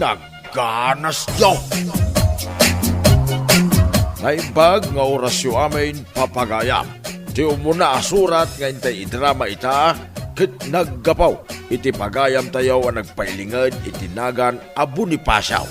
nagganas yo. Naimbag nga orasyo amin papagayam. Di umuna asurat nga intay idrama ita, kit naggapaw. Iti pagayam tayaw ang nagpailingad itinagan abu ni Pasaw.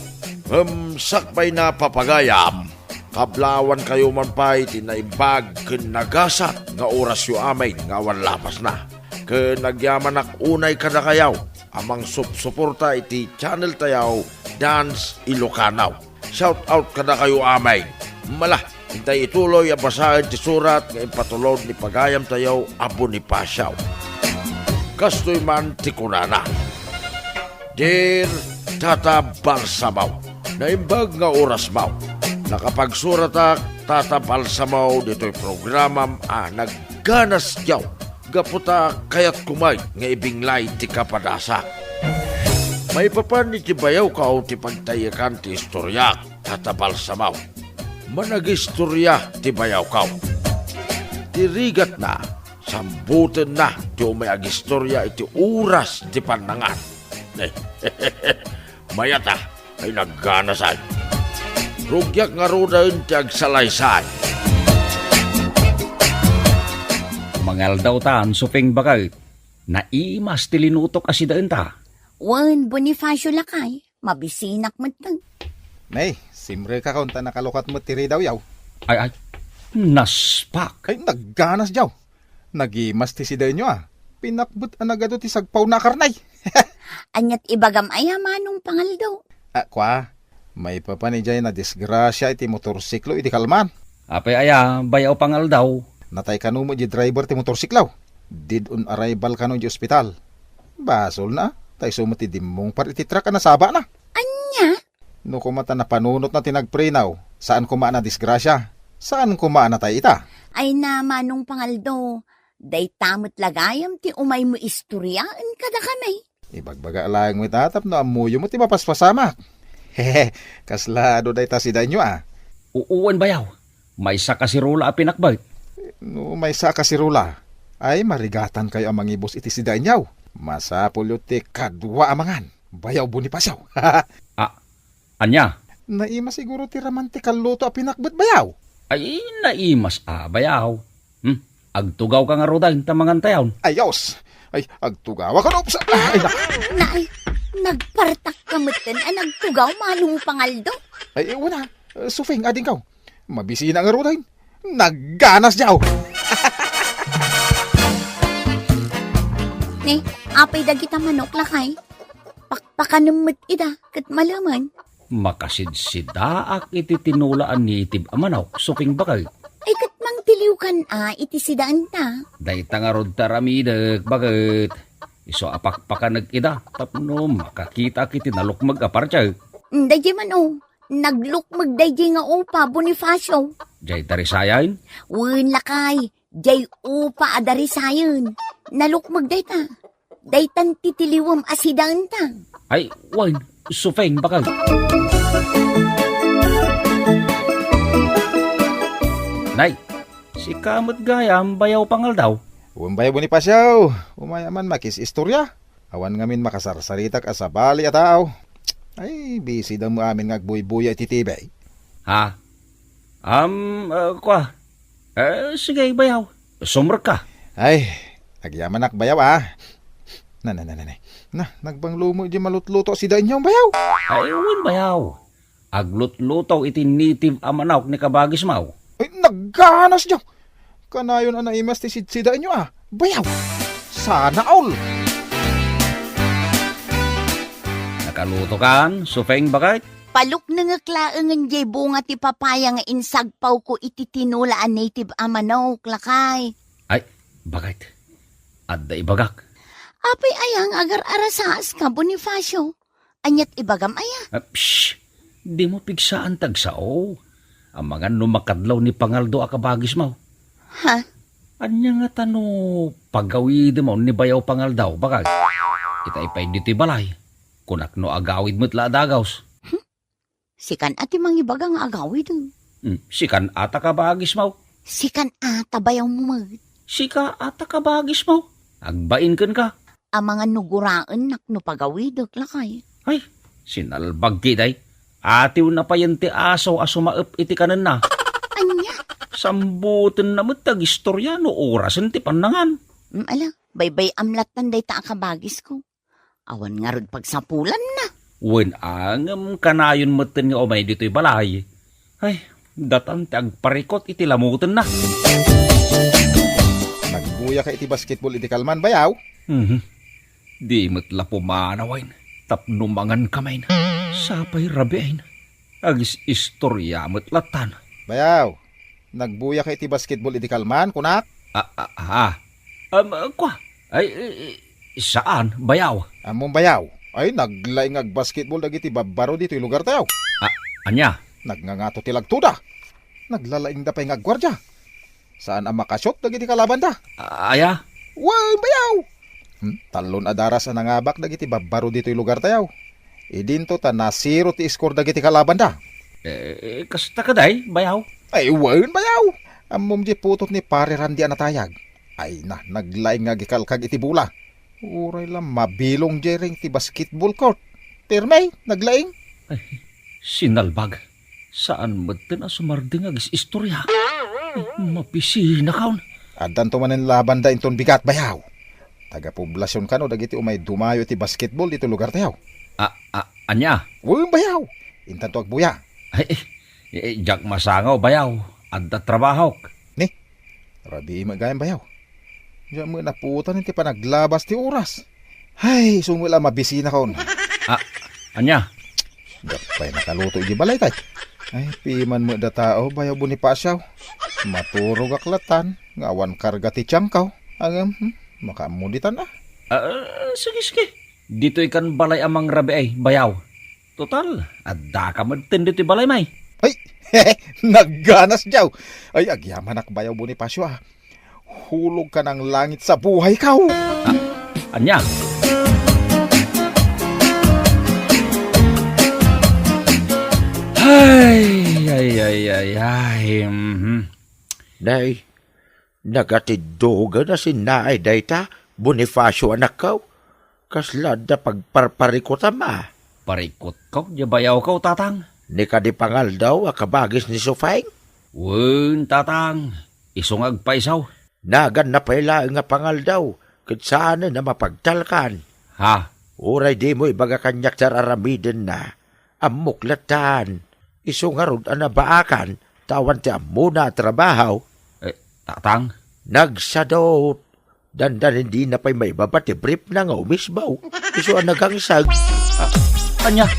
Sakbay na papagayam. Kablawan kayo man pa itinaimbag ken nagasat nga orasyo amin nga awan lapas na. Ken nagyaman ak unay kada kayaw. Amang suporta iti channel tayaw Dance Ilocanaw. Shout out kada kayo amay. Mala, hintay ituloy ang basahin ti surat nga impatulod ni pagayam tayaw abo ni Pasaw. Kastoy man ti kunana. Dear Tata Balsamaw, naimbag nga oras maw. Nakapagsurata Tata Balsamaw dito'y programam nagganas yaw. Gaputa kayat kumay nga ibinglay ti kapadasa. May papan iti bayaw ka o ti pagtayakan ti istoryak, Tata Balsamaw. Manag-istorya ti bayaw ka. Tirigat na, sambutin na ti umayag istorya iti oras ti panangan. Mayata ay nagganasan. Rugyak nga rodain ti agsalaysay. Mangal daw taan suping bakal. Naimas tilinutok asidaan ta. Wan Bonifacio lakay, mabisinak matang. Nay, simre ka kaunta nakalukat mo tiri daw yaw. Ay, naspak. Ay, nagganas yaw. Nagimas ti siday nyo Pinakbut anagado ti sagpaw na karnay. Anyat ibagam ayamanong pangal daw. Kwa, may papanijay na disgrasya iti motorsiklo iti kalman. Apay aya, bayaw pangal daw. Natay kanu mo di driver ti motorsiklaw. Did on arrival kanu di ospital. Basol na, tay sumati dimong par iti truck na saba na. Anya? No kumata na panunot na tinagprenaw, saan kumaan na disgrasya? Saan kumaan na tayo ita? Ay namanong pangal daw. Day tamot lagayam ti umay mo istoryaan kada kamay. Ibagbaga lang mo itatap no amuyo mo ti mapaspasamak. Hehe, kaslado day ta si danyo Uuwan bayaw. May sakasirula a pinakbait. No may sa kasirula, ay marigatan kayo ang mangibos iti si danyaw. Masapol yu ti kadwa amangan. Bayaw Bonifacio. Anya? Naima siguro ti romantikal luto a pinakbet bayaw. Ay, naimas bayaw. Agtugaw ka nga rodain tamangan tayaw. Ayos! Ay, agtugawa ka sa... Ay, Naay, nagpartak kamutin nagtugaw manong pangal daw. Ay, wala. Sufing, ading kaw. Mabisi na nga rodain. Nagganas yaw! Ne, apay dagita manok lakay. Pakpakanumot ida, kat malaman. Makasidsidaak iti tinulaan ni itib amanaw, suping bakal. Ay kat mang tiliw kan iti sidaan ta. Dahita nga rod taramidag, bakit? Iso apakpakan nag-ida, tapno makakita kiti nalukmag apartya. Dayjay man naglukmag dayjay nga upa Bonifacio. Jay tarisayain? Wen lakay, jay upa adarisayon. Nalukmag dayta. Daytan titiliwam asidaan ta. Ay, wine, suping bakal. Nay, si kamot gayam bayaw pangal daw. Umbay Bonifacio, umayaman makis istorya. Awan ngamin makasarsaritak asabali at tao. Ay, busy daw mo amin ngagbuy-buya iti tibay. Ha? Kwa? Sige, bayaw. Sumrek ka. Ay, agyaman bayaw nagbanglumo di malutluto si Danyong bayaw. Ay, uwin bayaw. Aglutluto iti native amanawk ni kabagis mau. Ay, nagganas diyo. Kanayon anaimas ti sidsida nyo bayaw. Sana all. Nakaluto kan, sufeng bakit? Paluk na nga klaangan jay bunga ti papaya nga insagpaw ko iti tinulaan native amanok lakay. Ay, bakit? Adda ibagak. Apay ayang agar arasas ka Bonifacio. Anyat ibagam aya. Pshh! Di mo pigsaan tagsao. Ang mga numakadlaw ni Pangaldo akabagis mo. Ha? Anya nga tano pagawid mo ni bayaw Pangaldaw bakag. Kita ipay dito balay. Kunak no agawid mo't laadagaws. Sikan ati mangibaga nga agawid. Sikan ata kabagis mo. Sikan ata bayaw mo. Sika ata kabagis mo. Agbain kan ka. Ang mga nuguraan nakno pagawid lakay. Ay, Sinalbag kiday. Atiw na pa yan ti aso maep iti kanan na. Anya? Sambutin na matag istorya no orasan ti panangan. Ala, baybay amlatan day ta ang kabagis ko. Awan nga rod pagsapulan na. Wen angam kanayon maten nga umay dito'y balay. Ay, datan ti agparikot iti lamutin na. Nagbuya ka iti basketball iti kalman bayaw. Di matla pumanawain. Tapnumangan kamay na. Sapay rabiain. Agis istorya matlatan. Bayaw, nagbuya ka iti basketball iti kalman, kunak? Kwa? Saan? Bayaw? Among bayaw. Ay, naglaing ag basketball dagiti babaro dito yung lugar tayo. Anya? Nagngangato ti lagtuda. Naglalaing da pa yung agwardya. Saan ang makashot dagiti kalaban da? Aya? Way, bayaw! Talon adaras ang nangabak dagiti babaro dito yung lugar tayo. Idinto ta nasiro ti score dagiti kalaban da. Kasta kaday, bayaw? Ay, way, bayaw! Amom di putot ni pare Randy anatayag. Ay na, naglaing nga gikalkag iti bula. Uray lang, mabilong jering ti basketball court. Pirmay, naglaing. Ay, sinalbag. Saan matin sumarding agis istorya? Mapisina kaon. Adan to manen laban da inton bigat bayaw. Taga-poblasyon ka no, dagiti umay dumayo ti basketball dito lugar tayo. Anya? Uy, bayaw! Intan to agbuya. Ay, jak masangaw, bayaw. Adda trabaho. Ni, rabi magayang bayaw. Diyan mo naputan ti panaglabas ti oras. Ay, sumula mabisina kaon. Anya? Dapay nakaluto iti balay tay. Ay, piman mo da tao, bayaw Bonifacio. Maturog aklatan, ngawan karga ti tiyangkaw. Ang, makamuditan na. Sige. Dito ikan balay amang rabi ay, bayaw. Total, adda ka madtin dito balay may. Ay, nagganas jaw. Ay, agyaman ak bayaw Bonifacio ah. Hulog ka ng langit sa buhay kaw. Anya? Ay. Nay, nagatiduga na si naay dayta, Bonifacio anak kaw. Kaslad na pagparparikot ama. Parikot ko, bayaw ko, tatang. Ni kadipangal daw, akabagis ni Sofeng. Wen, tatang. Isungag pa isaw. Nagan na pala nga pangal daw, kat saan na mapagtalkan. Ha? Uray di mo ibaga kanyak tararamidin na. Amuklatan. Isungarod anabaakan, tawan ti amuna trabaho. Tatang? Nagsadot. Dandan hindi na pa'y may babati brief na nga umisbaw. Iso ang nagangsag. Anya?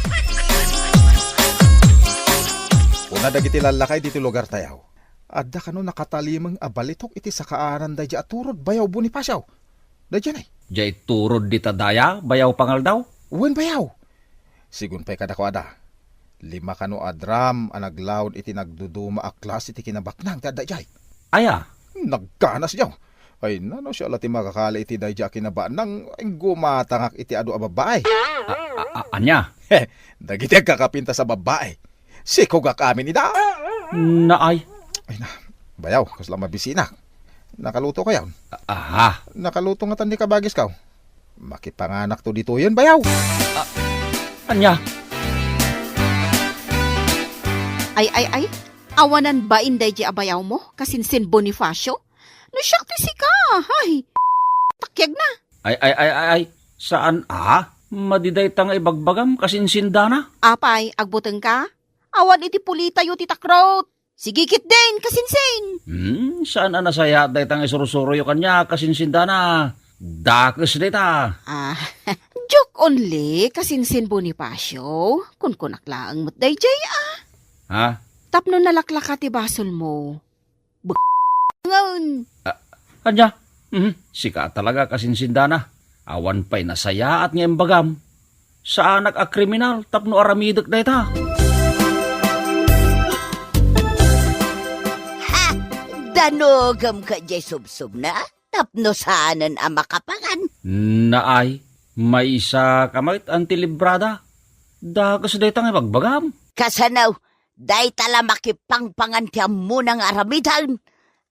Una dagiti lalakay dito lugar tayaw. Adda kano nakatalimang abalitok iti sakaanan da at turod bayaw Bonifacio. Da dyan ay. Jay turod di tadaya, bayaw pangal daw? Uwan bayaw. Sigun pa'y kada ko ada. 5 kano adram anaglawd iti nagduduma aklas iti kinabaknang kada jay. Aya? Nagganas jaw. Ay nano siya lati makakala iti dayja kinabaan nang gumatangak iti adu a babae. Anya? Dagiti kakapinta sa babae. Sikogak amin ida. Naay? Ay na, bayaw, kasla mabisina. Nakaluto ka yan. Aha. Nakaluto nga tandi kabagis ka. Makipanganak to dito yan, bayaw. Anya? Ay. Awanan ba inday di abayaw mo? Kasinsin Bonifacio? Nasyak ti si ka. Ay, takyag na. Ay. Saan? Madiday tang ibagbagam kasinsindana? Apay, agbuteng ka? Awan iti pulita yu ti takrot. Sigikit din, kasinsin. Saan nasaya day tang isurusuro yu kanya kasinsindana? Dakes dita. Joke only, kasinsin Bonifacio. Kun kunaklaang mo't day jay Ha? Tapno nalaklak ka ti basol mo. Ngon. Anya? Sika talaga kasinsindana. Awan pa'y nasaya at ngayong bagam. Saan nag-akriminal tapno aramidok na ita? Ha! Danogam ka jay subsub na? Tapno saanan ang makapangan. Naay, may isa kamait antilibrada. Dagas na itang ibagbagam. Kasanaw, day tala makipangpangan ti amunang aramidan.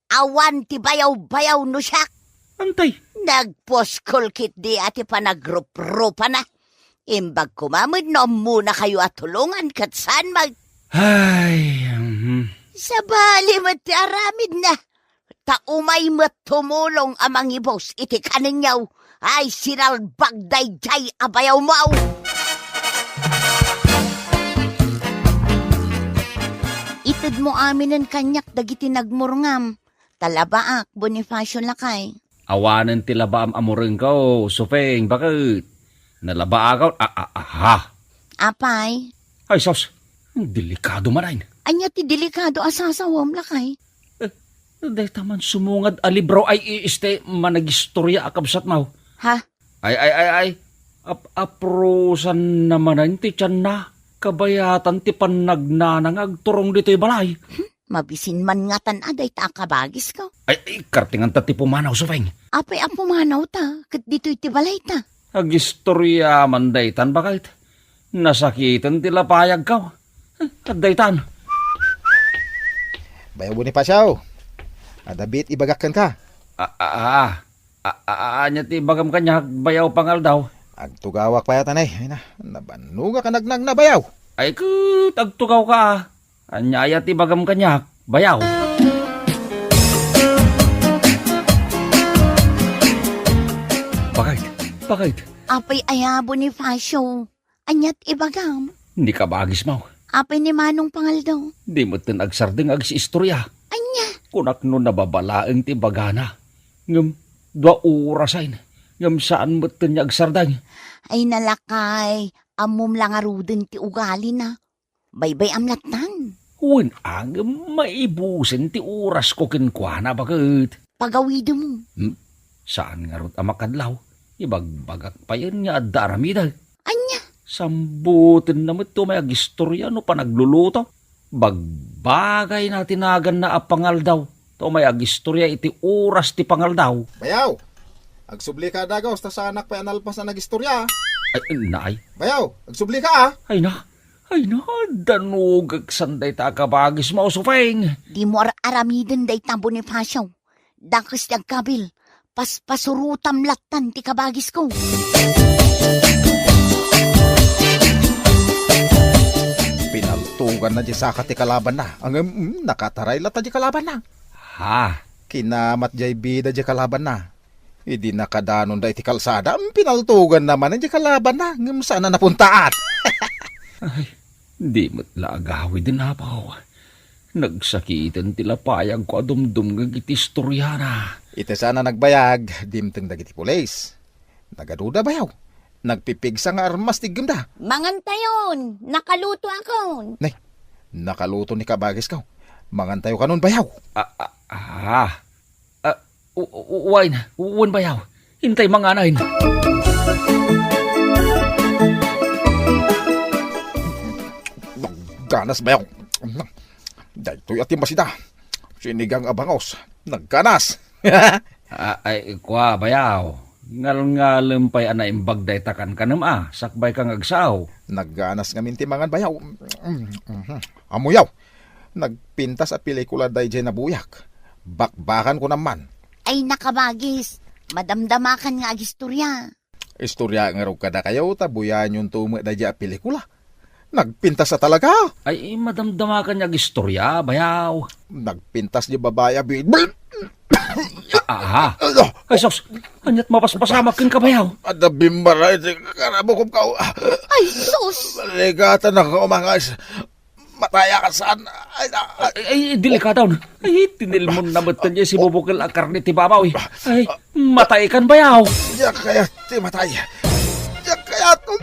Awan ti bayaw-bayaw no siyak. Antay. Nagposkol kit di ati pa nagrup-rupa na. Imbag kumamad no muna kayo at tulungan kat saan mag... Ay, Sa bali ti aramid na. Taumay tumulong amang ibos iti kaninyaw. Ay sinalbag dayjay abayaw mo. Itid mo amin ang kanyak dagiti nagmurngam. Talabaak, Bonifacio lakay. awanan ti labaam amureng ko, Sufeng, bakit? Nalaba agaw, Apay, Ay, sos, delikado manayin. anya ti delikado asasawam lakay. Dahil taman sumungad alibro ay iste managistorya akabsat mau. Ha? Ay. Aprosan naman na ti tiyan na. Kabayatan ti panagnanang agturong dito'y balay. Mabisin man nga tanaday ta kabagis ko. Ay, kartingan ta ti pumanaw, Sufeng. Apay apumanaw ta, kat dito'y tibalay ta. Agistorya man daytan bakit? Nasakitan ti lapayag ka. At daytan. Bayaw Bonifacio. Adabit ibagakan ka. Anya ti bagam kanya bayaw pangal daw. Agtugawak pa yata ay na, nabanuga ka nagnag na bayaw. Ay tagtugaw ka. Anya aya ti bagam kanya bayaw. Bakit? Apay aya Bonifacio, anyat ibagam. Hindi ka bagis mau. Apay ni Manong Pangaldaw. Di mo tin agsardeng istorya. Anya, Kunak no nababalaeng ti bagana. Ngam, 2 orasain. Ngam saan mo tin agsardeng. ay nalakay, amom lang aruden ti ugali na. Baybay amlatan. Uwin ang maibusin ti oras ko kinkwana bakit? Pagawido mo. Saan nga rot amakadlaw? Ibagbagak pa yan nga addaramidag. Anya, Sambutin na mo ito may agistorya no pa nagluluto. Bagbagay na tinagan na apangal daw. To may agistorya iti oras ti pangal daw. Bayaw. Agsubli ka dagaw ta sa anak pa analpas na nagistorya. Ay, naay. Bayaw, agsubli ka Ay na, danugag sanday ta kabagis mo, Sufeng. di mo aramiden day ta Bonifacio. Dakas ti agkabil, paspasurutam latan ti kabagis ko. Pinaltugan na di saka ti kalaban na. Ang nakataray lata di kalaban na. Ha? Kinamat jay bida di kalaban na. Idi nakadanon da iti kalsada. Pinaltugan naman di kalaban na. Ngam saan na napuntaan? Di mo't laagawi din hapaw. Nagsakitan tila payag ko adumdum ng iti istorya na. Ite sana nagbayag. Dimteng dagiti pulis. Nagaduda bayaw. Nagpipigsa nga armas tigim da. Mangantayon, nakaluto ako. Nakaluto ni kabagis ka. Mangantayo ka nun bayaw. Uwan bayaw. Hintay mga anayin. Ganas bayaw. Daytoy ati masida. Sinigang abangos. Nagganas. Ay, kwa bayaw. Ngal-ngalem pa'y anaimbag day takan kanam sakbay kang agsaw. Nagganas nga mintimangan bayaw. Amuyaw. Nagpintas a pelikula day dyan na buyak. Bakbakan ko naman. Ay nakabagis, madamdamakan nga agistorya. Istorya nga raw kada kayo, tabuyan yung tumo day dyan a pelikula. Nagpintas sa talaga. Ay, madamdamakan niya istorya, bayaw. Nagpintas di babaya. Ay, sos, anyat mapaspasamak kin ka bayaw. Ada bimbara iti karabukop ka. Ay sus! Ligatan na ka umangas. Mataya ka saan. Ay, delikado na. Ay, tinilmon na matan niya si bubukil ang karne ti babaw. Ay, matay kan bayaw. Diyak kaya ti matay. Diyak kaya to.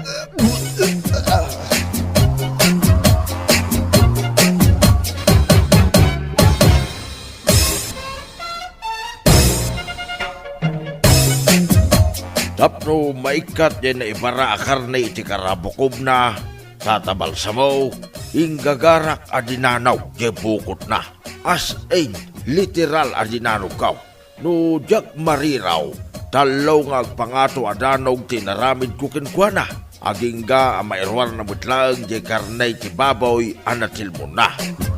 Tapno maikat yan na ibara karne iti karabukob na tatabal sa mo, ingagarak adinanaw di bukot na. As in, literal adinanaw kaw. No jak mariraw, talaw nga agpangato adanog tinaramid ko kinkwana. Aging ga mairwar na butlang di karne ti baboy anatil mo na.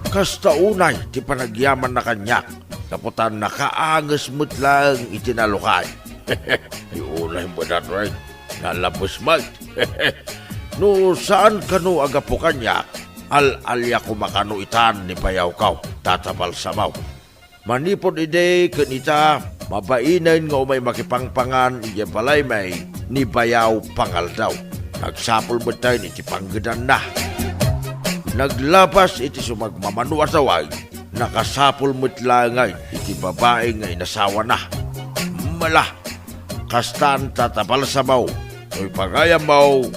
Kasta unay ti panagyaman na kanyak, kaputan nakaangas mutlang itinalukay. Iulay mo na, right? nalabos mag. No saan kanu agapo kanya, al-alya ko makanuitan ni bayaw kaw, tatabal samaw. Manipod ide kanita, mabainan nga umay makipangpangan, iya balay may ni bayaw pangal daw. Nagsapol ba tayo iti panggadan na. Naglabas iti sumagmamanu asaway, nakasapol mo't langay iti babae nga inasawa na. Mala, kastan tatabal samaw, oy pagayam mo,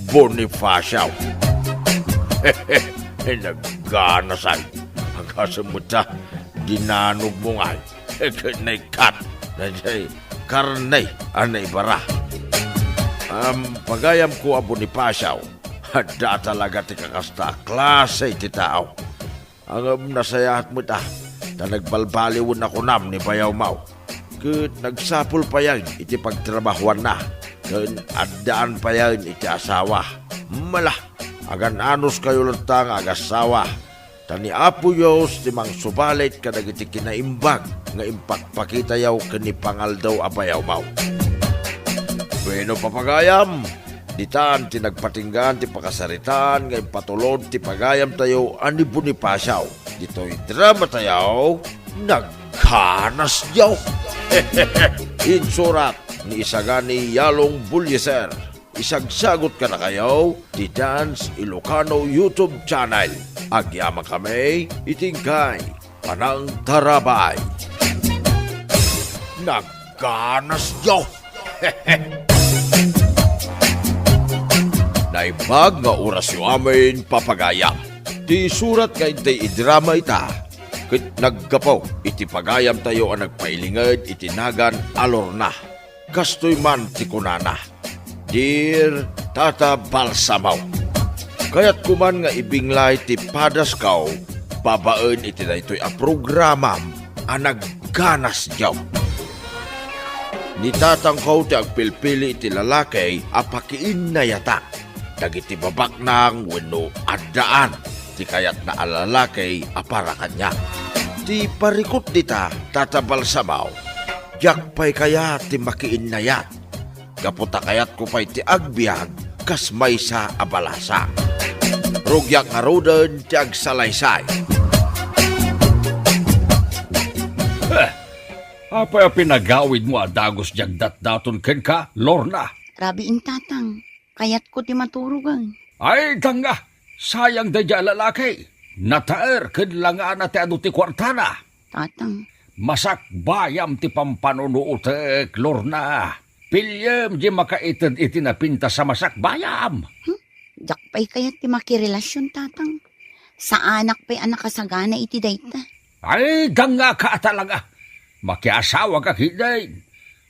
Bonifacio. Nagganasay. Hanggasamuta, dinanog mo nga. Kanay kat. Nanay, karnay, anay bara. Pagayam ko ang Bonifacio, hada talaga ti kakasta klase ti tao. Ang nasayahat mo ta, na nagbalbaliwon ako nam ni bayaw mau. Kat nagsapol pa yan, iti pagtrabahuan na. Kan addaan pa yan iti asawa. Malah, agan anos kayo lantang agasawa. Tani Apo Diyos ti mang subalit kadag iti kinaimbag nga impakpakita yaw kani pangal daw abayaw mau. Bueno papagayam, ditan ti nagpatinggan ti pakasaritan nga impatulod ti pagayam tayo ani Bonifacio. Dito'y drama tayo, nagkanas yaw. Insurat ni Isagani Yalong Bulyeser. Isagsagot ka na kayo di Dance Ilocano YouTube channel. Agyama kami, itingkay, panang tarabay. Nagkanas yaw. Naibag nga orasyo amin papagayam. Di surat nga itay idrama ita. Kit naggapaw, iti pagayam tayo ang nagpailingad itinagan alor na. Kastoy man ti kunana. Dear Tata Balsamaw. Kaya't kuman nga ibinglay ti padas kaw, babaen iti na ito'y a programam ang nagganas diyaw. Ni tatang kaw ti agpilpili iti lalakay apakiin na yata. Dagiti babak nang weno addaan, ti kayat na alalakay apara kanya. Ti parikot dita, Tata Balsamaw, jak pa'y kaya ti makiin na yat. Kaputa kayat ko pa'y ti agbiag, kas may sa abalasa. Rugyak nga rodan ti agsalaysay. Apay a pinagawid mo adagos jagdat daton ken ka, Lorna. Rabiin tatang, kayat ko ti maturugan. Ay, tanga, sayang da dya lalaki. Nataer, kidlangaan na ti adu ti kwartana. Tatang, Masak bayam ti pampanunuutek, Lorna. Pilyem di makaited iti napinta sa masak bayam. jakpay kayat ti makirelasyon tatang. Sa anak pa'y anak kasagana iti dayta. Ay, danga ka talaga. Makiasawa ka hiday.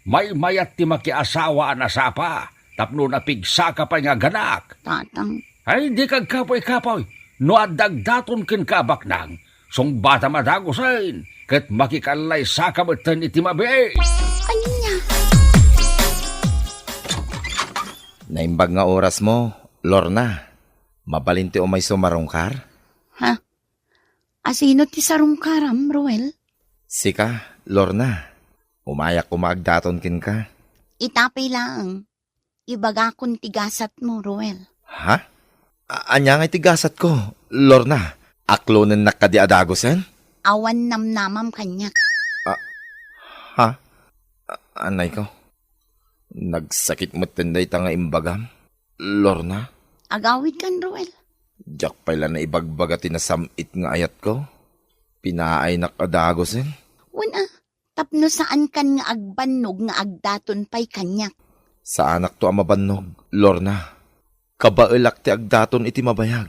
May mayat ti makiasawa na sapa. Tapno na pigsa ka pa nga ganak. Tatang, Ay, di kag kapoy-kapoy. No adagdaton ken kabak nang. Song bata madagosain. Ket makikalay sa kamatan iti mabi. ano niya? Naimbag nga oras mo, Lorna. Mabalinti o may sumarungkar? Ha? Asino ti sarungkaram, Roel? Sika, Lorna. Umayak umagdaton kin ka. Itapay lang. Ibaga kong tigasat mo, Roel. Ha? Anya nga tigasat ko, Lorna. Aklonen nakadiadagosen? Awan namnamam kanya. Ha? Anay ko. Nagsakit mo tinday ta nga imbagam. Lorna, Agawid kan, Roel. jak pala na ibagbagati na samit nga ayat ko. Pinaay nakadagosen. Una, tapno saan kan nga agbannog nga agdaton pa'y kanyak. Sa anak to ang mabannog, Lorna. Kabaelak ti agdaton iti mabayag.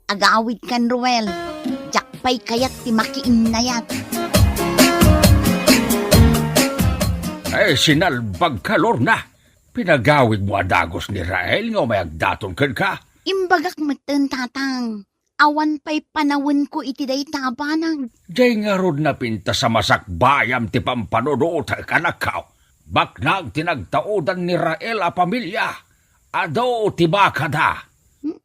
Agawid kan, Roel. Jakpay kayat ti makiinnayat. Ay, sinalbag ka, Lorna. Pinagawid mo adagos ni Rael nga may agdaton ken ka. Imbagak meten tatang. Awan pa'y panawin ko iti day tabanag. Jay nga rod na pinta sa masak bayam ti pampanunuot kanakaw. Baknag tinagtaudan ni Rael a pamilya. Ado ti bakada.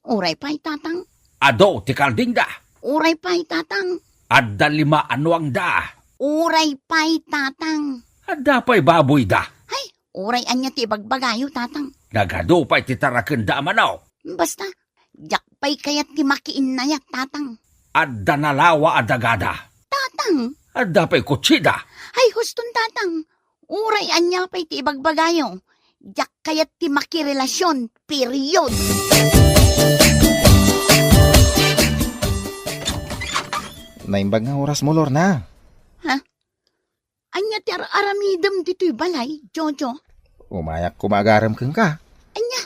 Uray pa'y tatang. Ado ti kaldingda. Uray pa'y tatang. Adda lima anuang da. Uray pa'y tatang. Adda pa'y baboy da. Ay, uray anya ti bagbagayo tatang. Nagadupay ti tarakenda manaw. Basta, jakpay kayat ti makiinayat, tatang. Adda nalawa adagada. Tatang, Adda pa'y kutsida. ay huston tatang. Uray anya pa'y ti ibagbagayo. Jak kayat ti makirelasyon, period. Naimbag nga oras mo, Lorna. Anya ti aramidem dito'y balay, Jojo. Umayak kumagaram kang ka. Anya,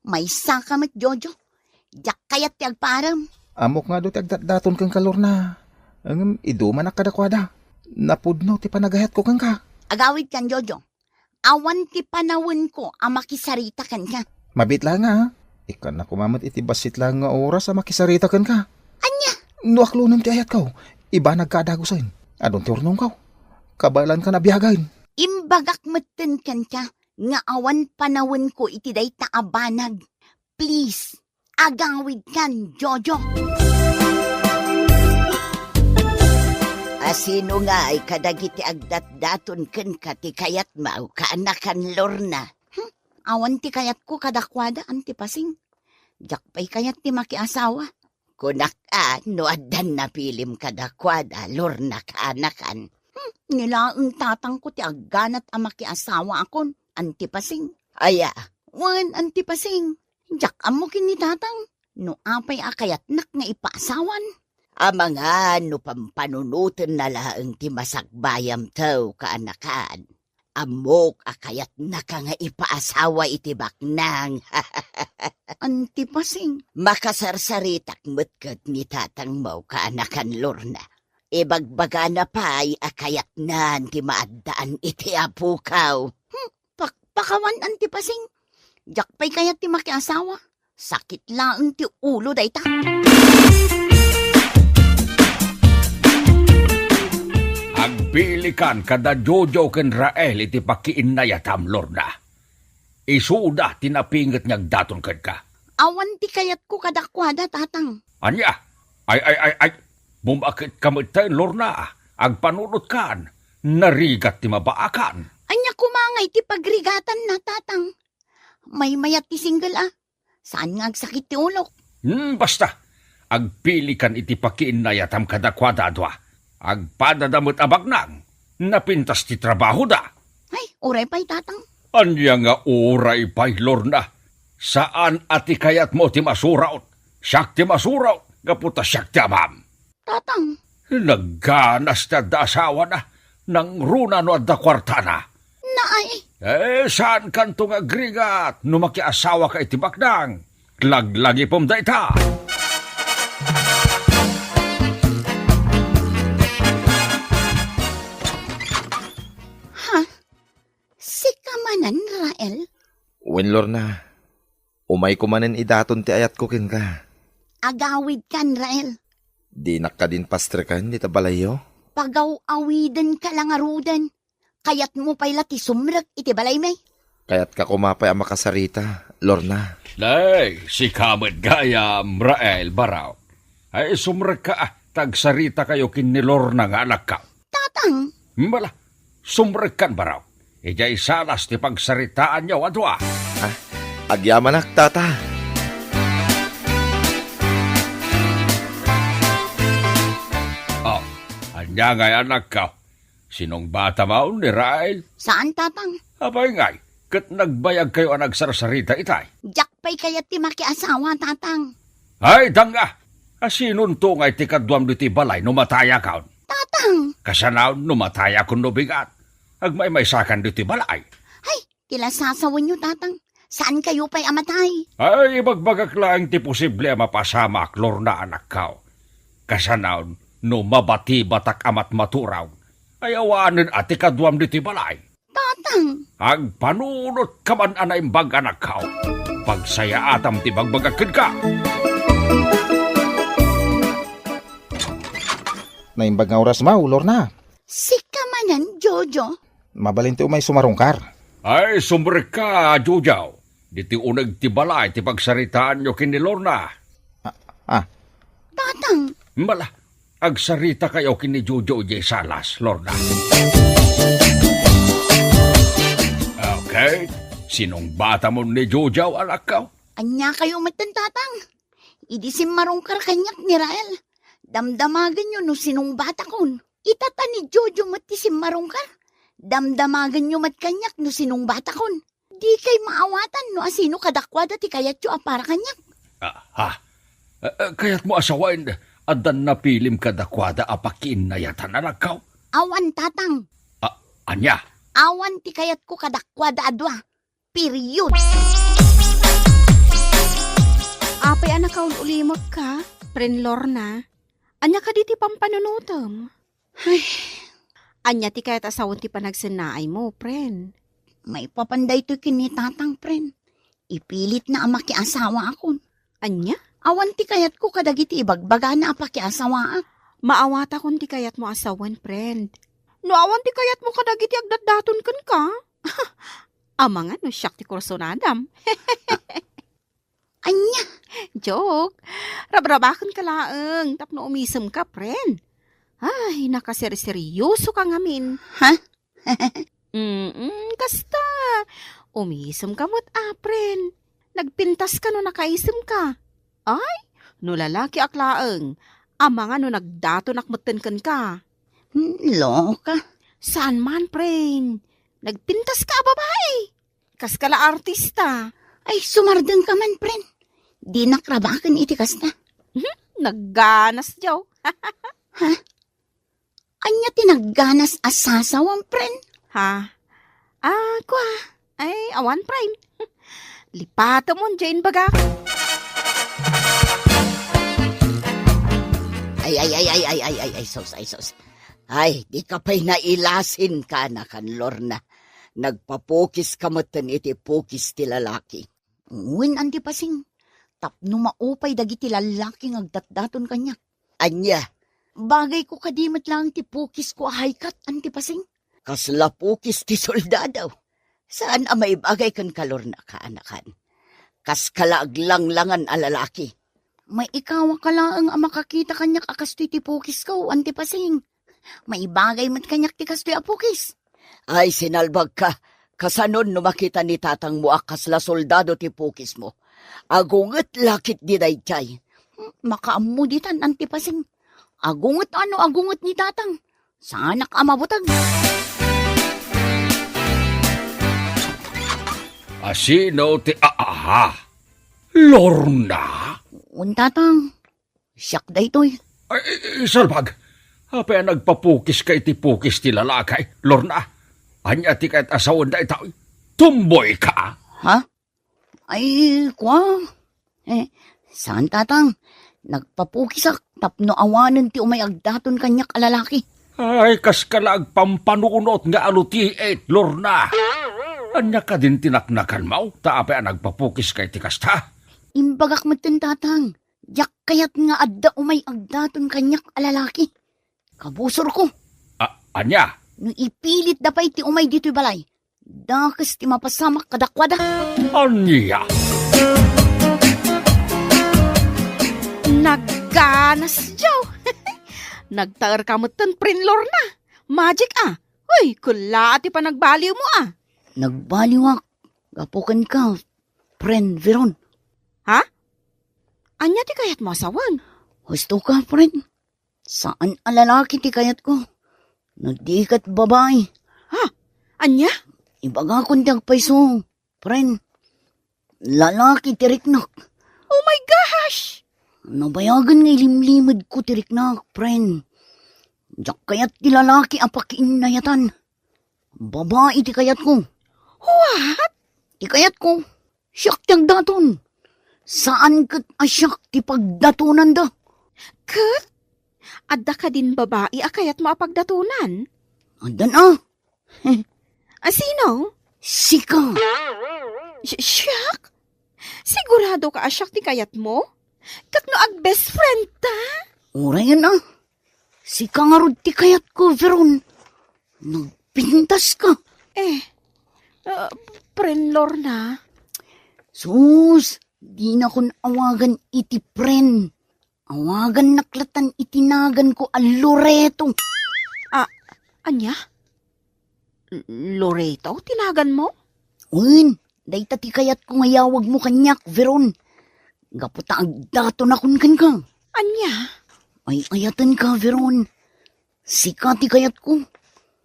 may sakamat, Jojo. Jak kayat ti agparam. Amok nga do ti agdatdaton kang ka, Lorna. Ang iduman na kadakwada. Napudno ti panagayat ko kang ka. Agawid kan, Jojo. Awan ti panawin ko ang makisarita kan ka. Mabit lang nga. Ikan na kumamat iti basit lang nga oras sa makisarita kan ka. Anya, Nuaklo nam ti ayat kaw. Iba nagkadagusain. Adon ti urnong kaw. Kabalan ka na biyagain. imbagak maten kan ka. Nga awan panawin ko iti day taabanag. Please, agawid kan, Jojo. Asino nga ay kadagiti agdat-daton ken ka ti kayat mao kaanakan Lorna. Awan ti kayat ko kadakwada anti pasing. Jakpay kayat ti makiasawa. Kunak no addan na pilim kadakwada Lorna kaanakan. Nilaang tatang ko ti agganat ang makiasawa akon anti pasing. Aya, wan anti pasing. Jak amo kini tatang. No apay akayat nak nga ipaasawan. Mga no pampanunutan na laang ti masakbayam taw kaanakan. Amok akayat na ka nga ipaasawa iti baknang. Anti pasing. Makasarsaritak metket ni tatang mo kaanakan Lorna. Ibagbaga na pa'y akayat na ti maaddaan iti apukaw. Pakawan anti pasing. Jakpay kayat ti makiasawa. Sakit lang ti ulo dayta. Agbilikan kada Jojo ken Rael iti pakiinayatam, Lorna. Isuda tinapinget niyag daton ken ka. Awan ti kayat ko kadakwada, tatang. Anya? Ay. Bumakit kamitay, Lorna. Agpanunot kan. Narigat ti mabaakan. Anya kumangay ti pagrigatan na, tatang. May mayat ti single Saan nga agsakit ti ulok? Basta. Agpilikan iti pakiinayatam kadakwada adwa. Agpadadamot abagnang. Napintas ti trabaho da. Ay, uray pa'y tatang. Anya nga uray pa'y, Lorna. Saan ati kayat mo ti masuraot? Siyak ti masuraot. Kaputa siyak ti amam. Tatang, Nagganas na da asawa na. Nang runa no adda kwartana. naay. Saan kantong agrigat? No makiasawa ka iti baknang. Laglagi pom da ita. Si kamanan, Rael. Wen, Lorna. Umay kumanen idaton ti ayat ko ken ka. Agawid kan, Rael. Di nakadin pastre kan, di tabalayo. Pagaw-awidan ka lang arudan. Kayat mo pa'y lati sumrag iti balay may. Kaya't ka kumapay ang makasarita, Lorna. Nay, si kamad gayam, Rael Baraw. Ay sumrag ka tagsarita kayo kinilor na nga anak ka. Tatang, Bala, sumrag kan Baraw. Ijay salas ti pagsaritaan niyo adwa. Agyamanak, tata. Anya ngay anak ka. Sinong bata maun ni Rael? saan tatang? Abay ngay, kat nagbayag kayo ang nagsarsarita itay. Jakpay kayat ti makiasawa, tatang. Ay, danga! Asinunto ngay ti kadwam di ti balay numataya kaon. Tatang, Kasanaw numataya kun nubigat. Agmay sakan di ti balay. ay, tila sasawan niyo, tatang. Saan kayo pa'y amatay? Ay, ibagbagak lang ti posible mapasama aklor na anak kao. Kasanaw no mabati batak amat maturaw. Ay awanin ati kadwam di ti balay. Tatang, Agpanunot ka man anay bag anak kao. Pagsaya atam ti bagbagakin ka. Naimbag nga oras mo, Lorna. si kamanan, Jojo. Mabalinti umay sumarungkar. Ay, sumrek ka, Jujaw. Di ti unag ti balay ti pagsaritaan nyo kini Lorna. Tatang, Mala, agsarita kayo kini Jojo jay salas, Lorna. Okay, Sinong bata mo ni Jojaw, anak ka? Anya kayo matantatang. Idi si marungkar kanyak ni Rael. Damdamagan nyo no sinong bata kon. Itata ni Jojo mati si marungkar. Damdamagan nyo mat kanyak no sinong bata kon. Di kay maawatan no asino kadakwada ti kayat yo para kanyak. Kaya't mo asawain, adan na pilim kadakwada apakin na yatan, anak ka? Awan tatang. Anya? Awan ti kayat ko kadakwada adwa. Period. Apay anak kaun ulimot ka, Pren Lorna. Anya ka di ti pampanunutom. Ay, Anya ti kayat asawon ti panagsinaay mo, Pren. may papanday to kinitatang pren. Ipilit na ang makiasawa akon. Anya? Awan ti kayat ko kadagiti ibagbaga na apakiasawa ak. Maawata kon ti kayat mo asawan, friend. No awan ti kayat mo kadagiti agdadaton kan ka. Amangan no siyak ti kursonadam. Anya, Joke. Rabrabakan ka laeng. Tapno umisem ka, friend. Ay, nakaseri-seryoso ka ngamin. Ha? Kasta. Umisem ka mo't friend. Nagpintas ka no nakaisem ka. Ay, no lalaki aklaeng. Amanga no nagdaton akmeten kan ka. loka. Saan man, friend? Nagpintas ka, babae. Kas kala artista. Ay, sumardeng ka man, pren. Di nakrabakan iti kasta. Nagganas, Joe. Anya tinagganas asasawang, pren. Ha? Kwa. Ay, awan, friend. Lipato mo, Jane baga. Ay, sos. Ay, di ka pa'y nailasin ka na kan Lorna. Nagpapukis ka matan iti pukis ti lalaki. Uwin andi pasing. Tapno maupay dagiti lalaki ngagdatdaton kanyak. Anya, bagay ko kadimot lang ti pukis ko ahaykat andi pasing. Kasla pukis ti soldadaw. Saan may bagay kan ka Lorna kaanakan? Kas kalaaglang-langan a lalaki. May ikaw ka lang ang makakita kanyak akas ti pukis ko, andi pasing. May bagay mat kanyak ti kastoy apukis. Ay, sinalbag ka. Kasanon no makita ni tatang mo akas la soldado ti pukis mo. Agunget lakit di dayjay. Makaamuditan antipasing. Agunget ni tatang. Sanak amabutag. Sino ti Lorna? Tatang. Siyak daytoy. Ay, salbag. Hapay nagpapukis kay ti pukis ti lalakay, Lorna. Anya ti kahit asawan da itaw. Tumboy ka. Ha? Ay, kwa. Saan tatang? Nagpapukisak tapno awanan ti umayagdaton kanyak alalaki. Ay, kas kalag pampanunot nga alutiit, Lorna. Anya ka din tinaknakan mo, taapay nagpapukis kay ti kasta. Imbagak matin tatang. Yak kayat nga adda umayagdaton kanyak alalaki. Kabusor ko. Anya? No ipilit dapay ti umay dito'y balay. Dakas ti mapasamak kadakwada. Anya? Nagganas, Joe. Nagtaer ka mo tan, Prin Lorna. Magic Uy, kula ati pa nagbaliw mo Nagbaliwak. Gapukan ka, friend Veron. Ha? Anya ti kayat mo asawan? Gusto ka, friend? Saan alalaki ti kayat ko? Nadikat babae. Anya? Ibaga kong tagpaiso, friend. Lalaki tiriknak. Oh my gosh! Nabayagan nga ilimlimad ko tiriknak, friend. Diyak kayat ti lalaki apakin nayatan. Babae ti kayat ko. What? Ti kayat ko. Siyak ti agdaton. Saan kat asyak ti pagdatunan da? Kat? Adda ka din babae akayat mo apagdatunan? Andan Sino? Sika. Siyak? Sigurado ka asyak ti kayat mo? Kakno ag best friend ta? Uray yan Sika nga rod ti kayat ko, Veron. Nagpintas ka. Pren Lorna? Sus, di na kon awagan iti pren. Awagan naklatan itinagan ko al Loreto. Anya? Loreto? Tinagan mo? Uyn, Dayta ti kayat ko ngayawag mo kanyak, Veron. Gaputa agdato na kun kan ka. Anya? Ay ayatan ka, Veron. Sika ti kayat ko.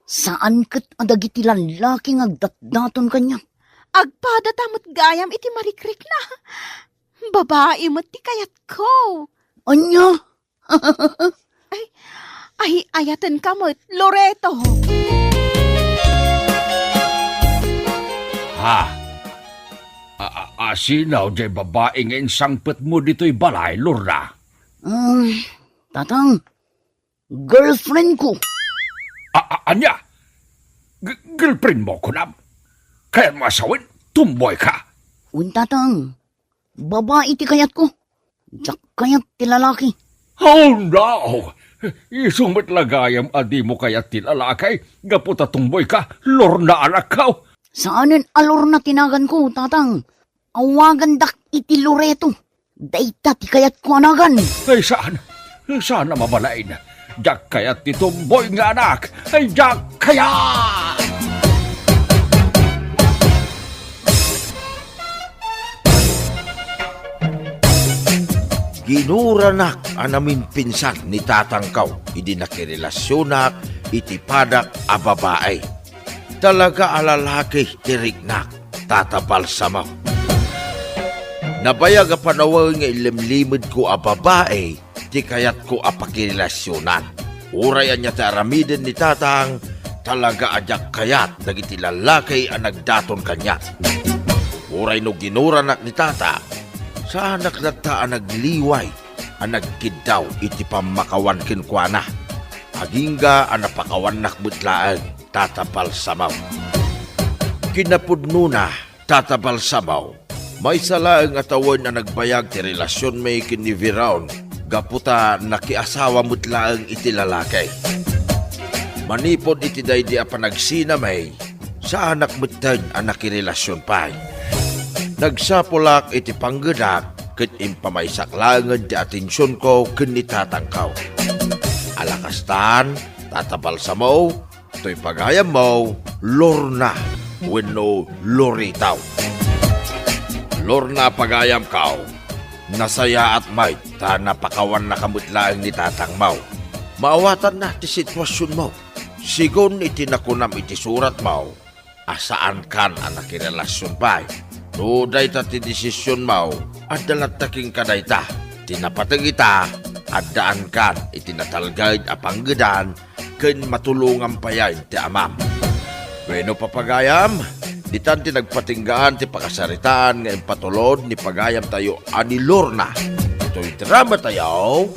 Saan kat adagiti lalaki agdatdaton kanyak. Agpada tamot gayam iti marikrik na. Babae mo ti kayat ko. Anya? Ay, ayatan ka mo, Loreto. Ha? Asinaw jay babae nga insangpet mo dito'y balay, Lorna. Tatang, girlfriend ko. Anya? Girlfriend mo ko nam? Kaya masawin, tumboy ka. Tatang, babae ti kayat ko. Diyak kayat ti lalaki. Oh no! Isumit lagayam adi mo kaya tilalakay, gaputa tumboy ka, Lorna anak ka. Saanin alor na tinagan ko, tatang? Awagan dak iti Loreto. Dayta ti kayat ko anagan. Ay saan? Sana mabalain. Diyak kaya ti tumboy nga anak. Ay diyak kaya! Ginuranak anamin pinsan ni tatangkaw, idi nakirelasyonak, iti padak a babae. Talaga alalaki tirignak, tatabal samaw. Nabayag a panawag nga ilimlimid ko a babae, ti kayat ko a pakirelasyonan. Urayan niya ti aramiden ni tatang, talaga adyak kayat, nagiti lalaki a nagdaton kanyat. Uray no ginuranak ni tatang, sa anak nata ang nagliway, ang nagkidaw iti pamakawan kinkwana. Agingga ang napakawan nakbutlaan, tatapal samaw. Kinapudno na, tatapal samaw. May salaang atawan na nagbayag ti relasyon may kiniviraon, gaputa nakiasawa mutlaang iti lalaki. Manipod iti daydi a panagsina may, sa anak mutad ang nakirelasyon pa'y. Nagsapulak iti panggedak ket impamaysaklangan ti atensyon ko ken ni tatangkaw. Alakastan, tatabal sa mo, to'y pagayam mo, Lorna, wenno Loritaw. Lorna pagayam kaw, nasaya at may, ta napakawan na kamutlaang ni tatang mo. Maawatan na ti sitwasyon mo. Sigon iti nakunam iti surat mo, asaan kan ang nakirelasyon pa'y. No, dayta ti desisyon mo, at dalat taking kadayta. Tinapatag ita, at daan kan, itinatalgay a panggedan, ken matulungan payan ti amam. Bueno papagayam, ditan ti nagpatinggaan ti pakasaritaan nga impatulod ni pagayam tayo ani Lorna. Ito'y drama tayo,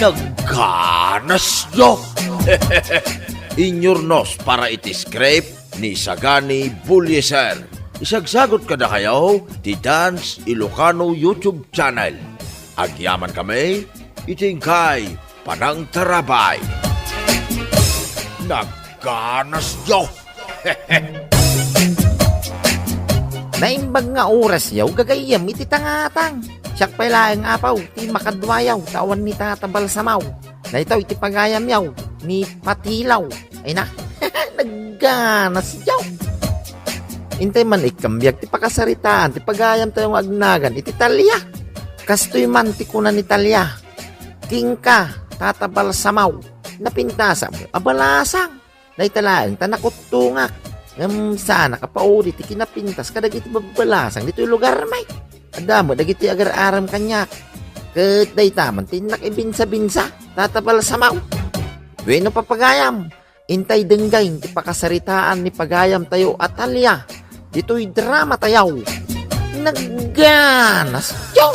nagganas yo! Inyornos para iti script ni Sagani Bulyeser. Isagsagot ka na kayo ti Dance Ilocano YouTube channel. Agyaman kami, itingkay panang tarabay. Nagganas yo! Naimbag nga oras yaw, gagayam iti tangatang. Siyak pailaeng apaw, ti makadwayaw, tawan ni tatabal samaw. Na ito iti pagayam yaw, ni patilaw. Ay na, nagganas yaw. Intay man ikambyak, ti pakasaritaan, ti pagayam tayong agnagan, iti talya. Kastoy man ti kunan ni talya. King ka, tatabal samaw. Napintasa mo, abalasang. Naitalaang, tanakutungak. Sana kapauli, ti kinapintas, kadag iti babalasang, dito'y lugar may. Adamo, dagiti agar-aram kanyak. Ket day taman, tinak ibinsa-binsa, tatabal samaw. Bueno papagayam, intay denggay, ti pakasaritaan ni pagayam tayo at talya. Dito'y drama tayaw. Nagganas yo!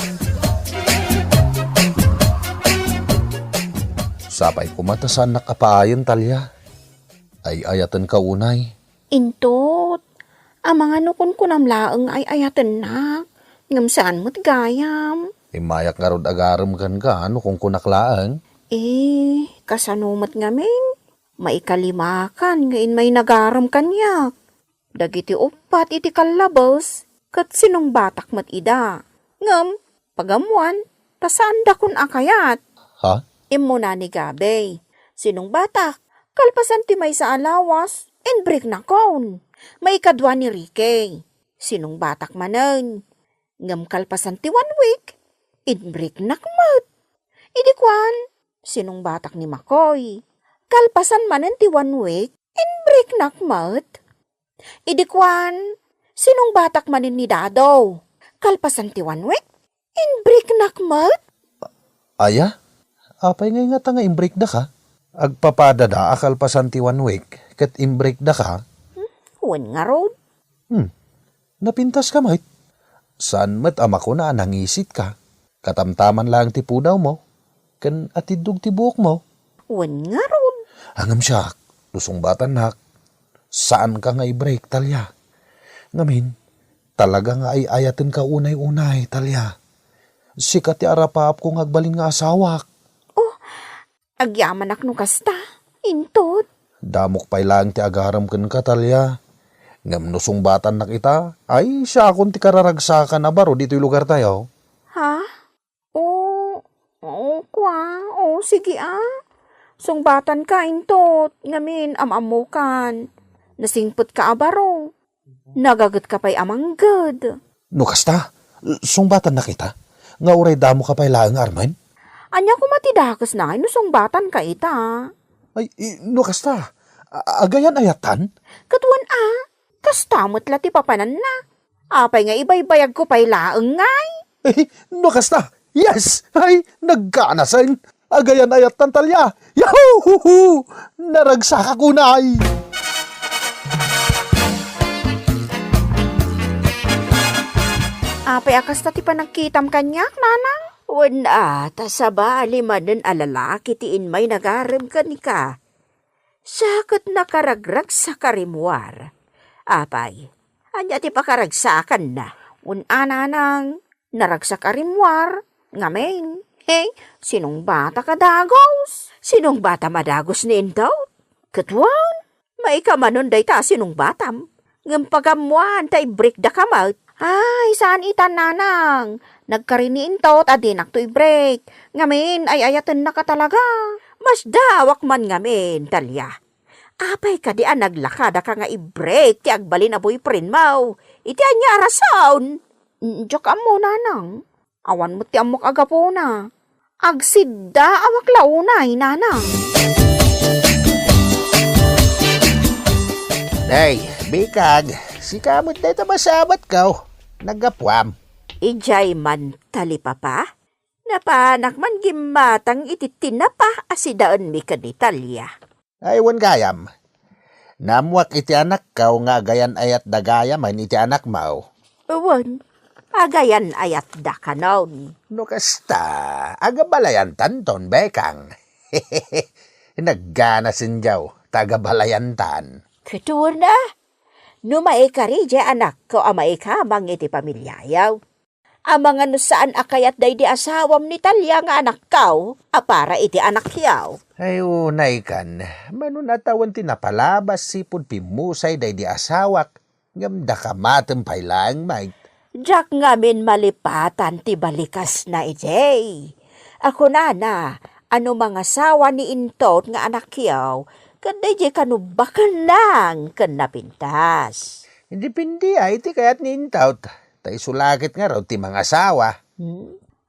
Sapay kumatasan nakapaayon talya. Ay ayatan ka unay. Intot, amang ano kun kunamlaang ay ayatan na. Ngamsaan mo't gayam. Imayak nga rod agaram kan ka, ano kung kunaklaan? Kasanumat ngamin. Maikalimakan ngayon may nagaram kanyak. Dagiti upat iti kalabos, kat sinong batak mat ida. Ngam, pagamuan, tasaan da kun akayat. Ha? Imo na ni Gabe. Sinong batak, kalpasan ti may sa alawas, and break na kon. May kadwa ni Ricky. Sinong batak manen. Ngam kalpasan ti 1 week. Inbreak nakmat. Idikwan. Sinong batak ni Makoy. Kalpasan manen ti 1 week. Inbreak nakmat. Idikwan. Sinong batak manen ni Dado. Kalpasan ti 1 week. Inbreak nakmat. Aya? Apay ngay nga nga imbreak da ka? Agpapada da akal pasan ti 1 week. Ket imbreak da ka? Wan nga road. Napintas ka, mate. Saan mat ama ko na nangisit ka? Katamtaman lang ti pudaw mo. Kan atidug ti buhok mo. Wan nga road. Hangam siya, lusong batan nak. Saan ka nga i-break, Talya? Ngamin, talaga nga ay ayatin ka unay-unay, Talya. Sikat ti arapaap kong agbalin nga asawak. Agyaman ak no kasta. Intot. Damok pa'y lang ti agaram ken ka, Talya. Ngam nusong batan na kita, ay siya akong ti kararagsakan na baro dito'y lugar tayo. Ha? Sige Sungbatan ka, intot. Ngamin, amamukan. Nasingput ka abaro. Nagagat ka pa'y amanggad. No kasta, sungbatan na kita. Nga uray damo ka pa'y lang, Arman. Anya ko matidakas na, sungbatan ka ita. Ay, no kasta, agayan ayatan? Katuan kastamot lati papanan na. Apay nga ibaybayag ko pa'y laeng ngay. Eh, no kasta, yes! Ay, nagkanasan. Agayan ayatan, Talya. Yahoo! Naragsak ako na ay. Apay akas ti panagkitam kanyak, nanang. Wala, tasaba alimanan alalaki tiin may nagarem ka ni ka. Sakot nakaragrag sa karimwar. Apay, anya ti pakaragsakan na. Nanang, naragsak karimwar. Ngamen, hey, sinong bata kadagos? Sinong bata madagos ni Indaw? Katwan, may kamanon day ta sinong batam. Ngampagamuan tay break da kamot. Ay, saan itan nanang? Nagkariniin tot adinak to'y break. Ngamin ay ayatan na ka talaga. Mas dawak man ngamin, Talya. Apay ka di naglakada ka nga i-break ti agbalin na boyfriend mo. Iti anya arasaon. Diyak mo nanang. Awan mo ti amok agapo na. Agsidda awak launay nanang. Day, bikag. Si kamot na ito masabat ka. Nagapwam. Ijay man talipapa. Napanak man gimatang iti tinapa asidaan mi kanitalya. Aywan gayam. Namuak iti anak ka nga gayan ayat dagayam man iti anak mo. Uwan, agayan ayat da kanon. No kasta, agabalayan tanton bekang. Naggana sinjaw, tagabalayan tan. Katuwa na. No maikari di anak ko amaikamang iti pamilyayaw. Amang ano saan akayat day di asawam ni Talya nga anak kaw, apara iti anak yaw. Ay unay kan, manun atawan tinapalabas sipod pimusay day di asawak, ngamda ka matempay lang, mate. Diyak ngamin malipatan ti balikas na ijay. Ako na, ano mga sawa ni Intot nga anak yaw, kanday di kanubakan lang kan napintas. Hindi pindi ay ti kayat ni Intaut. Tay sulakit nga raw ti mga asawa.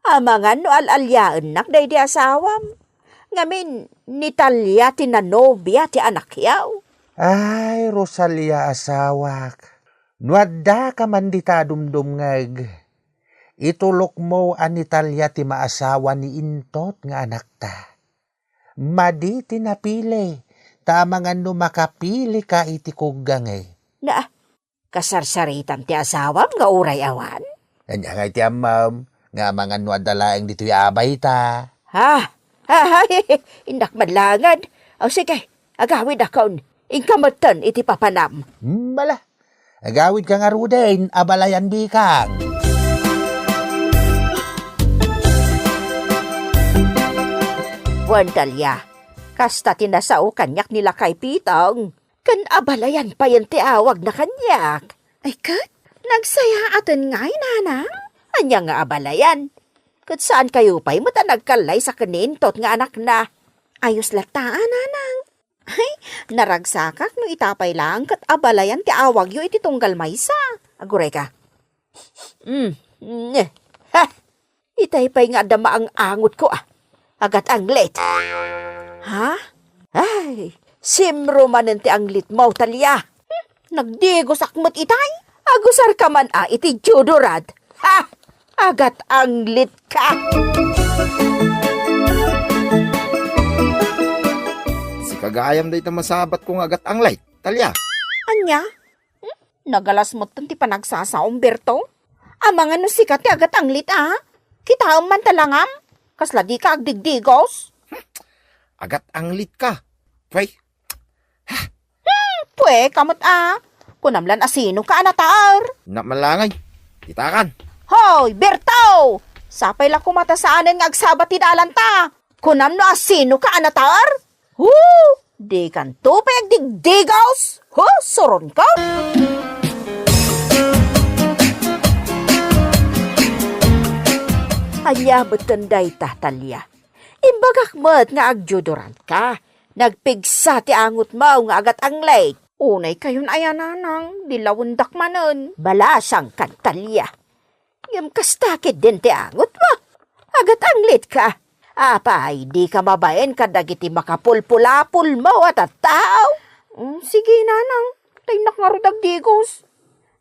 Amangan no alalyaan nak day di asawam. Ngamin, ni Talya tinanobya ti anak yaw. Ay, Rosalia asawak. Nuadda ka man di ta dumdumngag. Itulok mo an Talya ti maasawa ni Intot nga anak ta. Madi ti napili. Tamangan no makapili ka iti kugang eh. Na, kasarsaritan ti asawam nga uray awan. Anya nga iti amam, nga mga nuadalaeng dito'y abay ta. Indak madlangad. O sige, agawid akon. Ingkamatan iti papanam. Bala, agawid ka nga rudain, abalayan bikang. Wan Talya, kasta tinasao kanyak nila kay Pitong. Kan abalayan pa yan ti awag na kanyak. Ay kat, nagsaya atin ngay nanang. Anya nga abalayan. Kat saan kayo pa'y mata nagkalay sa kanintot nga anak na. Ayos lataan nanang. Ay, naragsakak no itapay lang kat abalayan ti awag yo iti tunggal maysa. Aguray ka. Ha! Itay pa'y nga dama ang angot ko Agat ang late. Ha? Ay, simro manente ang lit mo, Talya. Nagdigos akmat itay. Agusar ka man iti judorad. Ha! Agat ang lit ka. Si kagayam day masabat kong agat ang light, Talya. Anya? Nagalas mo ti panagsasa, Umberto? Amang ano sikat ti agat ang lit Kita man talangam? Kasla di ka agdigdigos? Agat ang lit ka. Pway, Pwe, kamot Kunamlan asino ka anatar. namalangay. Itakan. Hoy, Berto! Sapay lang kumata saanan nga agsabat tinalanta. Kunam no asino ka anatar? Di kan tupay agdigdigos? Soron ka? Anya betenday Talya. Imbagak met nga agjudorant ka. Nagpigsa ti angot mo nga agat ang lake. Unay kayon ayananang, dilawundak manon. Balasang kan Talya. Ngam kastakit din ti angot mo. Agat ang late ka. Apay, di ka mabayan kadagiti makapulpulapul mo at tao. Sige nanang, taynak nga rudag digos.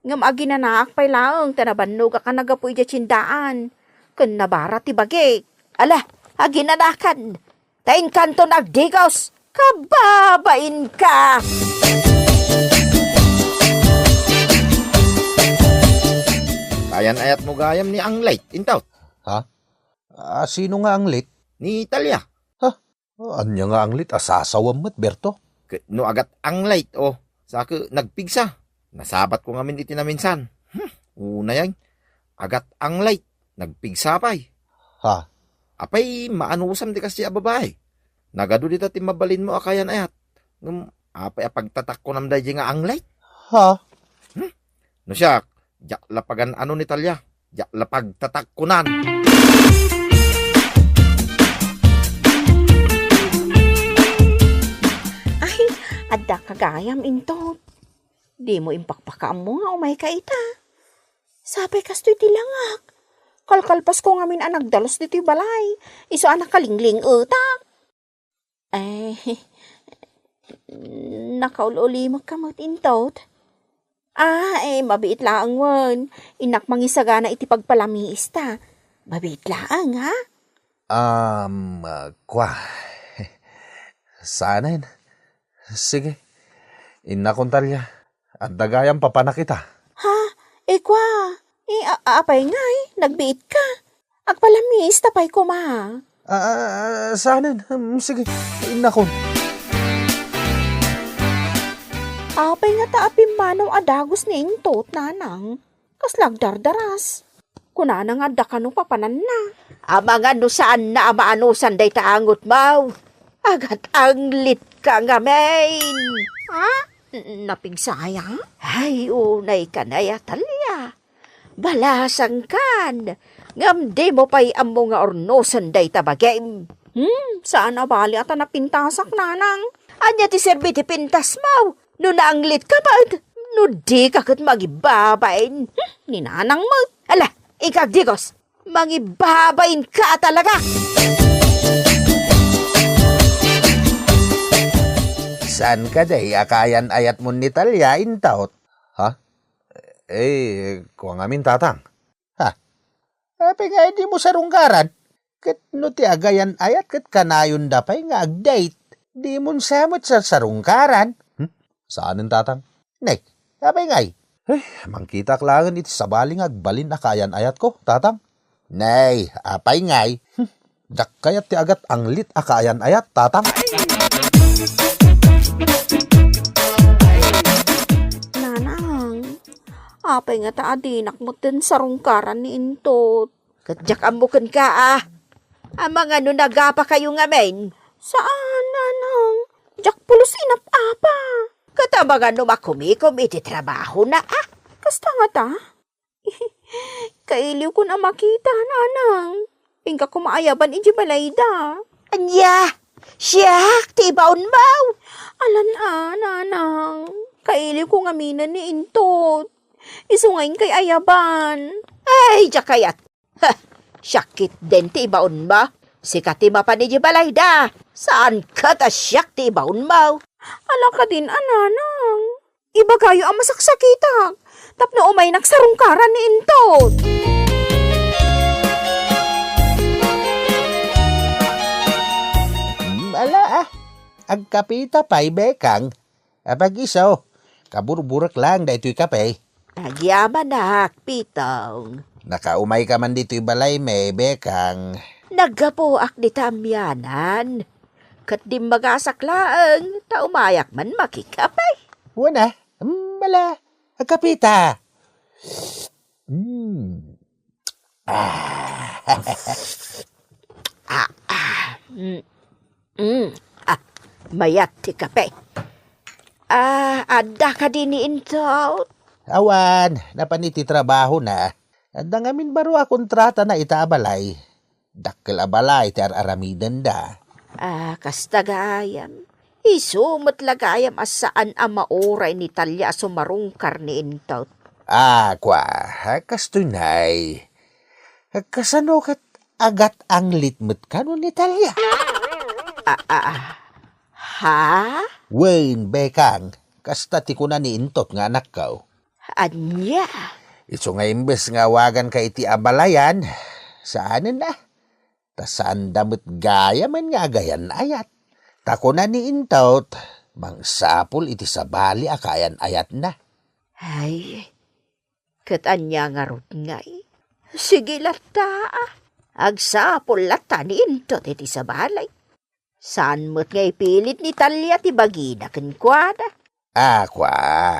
Ngam aginanaak pay laang, tanabannog ka nagapuy dya tsindaan. Kun nabara ti bagay. Ala, aginanakan. Tayin kanto nagdigos. Kababain ka. Kayan ayat mo gayam ni ang light, intaut. Ha? Sino nga ang lit? Ni Talya. Anya nga ang lit? Asasawam mo't, Berto. No agat ang light, Saka nagpigsa. Nasabat ko ngamin iti na minsan. Una yan. Agat ang light. Nagpigsa pa'y. Ha? Apay, maanusam di kasi babae. Nagado dito ti mabalin mo akayan ayat. Apay pagtatak ko namday nga ang light. Ha? No siya, jak lapagan ano ni Talya. Jak lapag tatak kunan. Ay, adda kagayam into. Di mo impakpakaam mo nga umay ka ita. Sabi kasto'y tilangak. Kalkalpas ko ngamin nagdalos dito'y balay. Iso anak kalingling utak. Nakaululi magkamot intot. Mabiit laang wan. Inak mangisagana iti pagpalamiista. Mabiit laang, ha? Kwa. Saanin? Sige. Inakon Talya. At dagayang papanak kita. Ha? Kwa. Apay ngay, nagbiit ka. Agpalamiista pa'y kuma. Saanin? Sige. Inakon. Apay nga taapim manaw adagos ni intot, nanang. Kaslag dardaras. Kunana nga dakano papanan na. Amang ano saan na amaanusan day taangot mau. Agat ang lit ka nga main. Ha? Napigsaya? Ay, unay ka na ya, Talya. Balasang kan. Ngam di mo pa'y amo nga ornosan day tabagay. Saan abali at napintasak nanang? Anya ti serbi ti pintas mo. No naanglit ka ba? No di ka kat magibabain. Ninanang mo. Ala, ikagdigos. Magibabain ka talaga. Saan ka day? Akayan ayat mo ni Talya, intaot. Ha? Kuha ngamin tatang. Ha? Ape nga, di mo sarungkaran. Kat no ti agayan ayat kat kanayon dapay nga agdate. Di mo samot sa sarungkaran. Saan ang tatang? Nek, ape nga. Mangkita klangan iti sabaling agbalin akayan ayat ko, tatang. Nay, apay nga. Dak kayat ti agat ang lit akayan ayat, tatang. Apay nga taadinak mo din sa rungkaran ni Intot. Kadyak amukan ka Amang ano nagapa kayo nga men? Saan, nanang? Jak pulos inap-apa. Katabang ano makumikom iti trabaho na Kasta nga ta? Kailiw ko na makita, nanang. Ingka kumaayaban iti balayda. Anya! Siyak! Tibaon mau! Alan nanang. Kailiw ko nga minan ni Intot. Isungayin kay ayaban. Ay, jakayat. Ha, syakit din ti ibaon ba? Sikati mapanidya balay da. Saan ka ta syak ti ibaon mo? Ala ka din, ananang. Iba kayo ang masaksakitak. Tapno umay nagsarungkaran ni Intot. Ala agkapita pa'y bekang. Apag iso, kaburburak lang da ito'y kape. Nagyaman na, pitong. Nakaumay ka man dito'y balay may bekang. Naggapuak di tamyanan. Kat di magasaklaang, taumayak man makikapay. Wana, mala, agkapita. Mayat ti kape. Ada ka din ni Intot. Awan, napaniti trabaho na. Anda ngamin baro a kontrata na itaabalay. Dakkel abalay ti aramidan da. Kastagayam. Isumot lagayam asaan ang mauray ni Talya sumarungkar ni Intot. Kwa, kastunay. Kasano kat agat ang litmet kano ni Talya? Ha? Wayne, bekang, kasta ti ko na ni Intot nga anak ko. Anya? Iso nga imbes nga wagan ka iti abalayan, saanin na? Tasaan damit gaya man nga gayan ayat. Tako na ni Intot, mangsapol iti sabali akayan ayat na. Ay, katanya nga rod ngay. Sige lata, agsapol lata ni Intot iti sa balay. Saan mo't ngay pilit ni Talya ti bagina kenkwada? Kwa,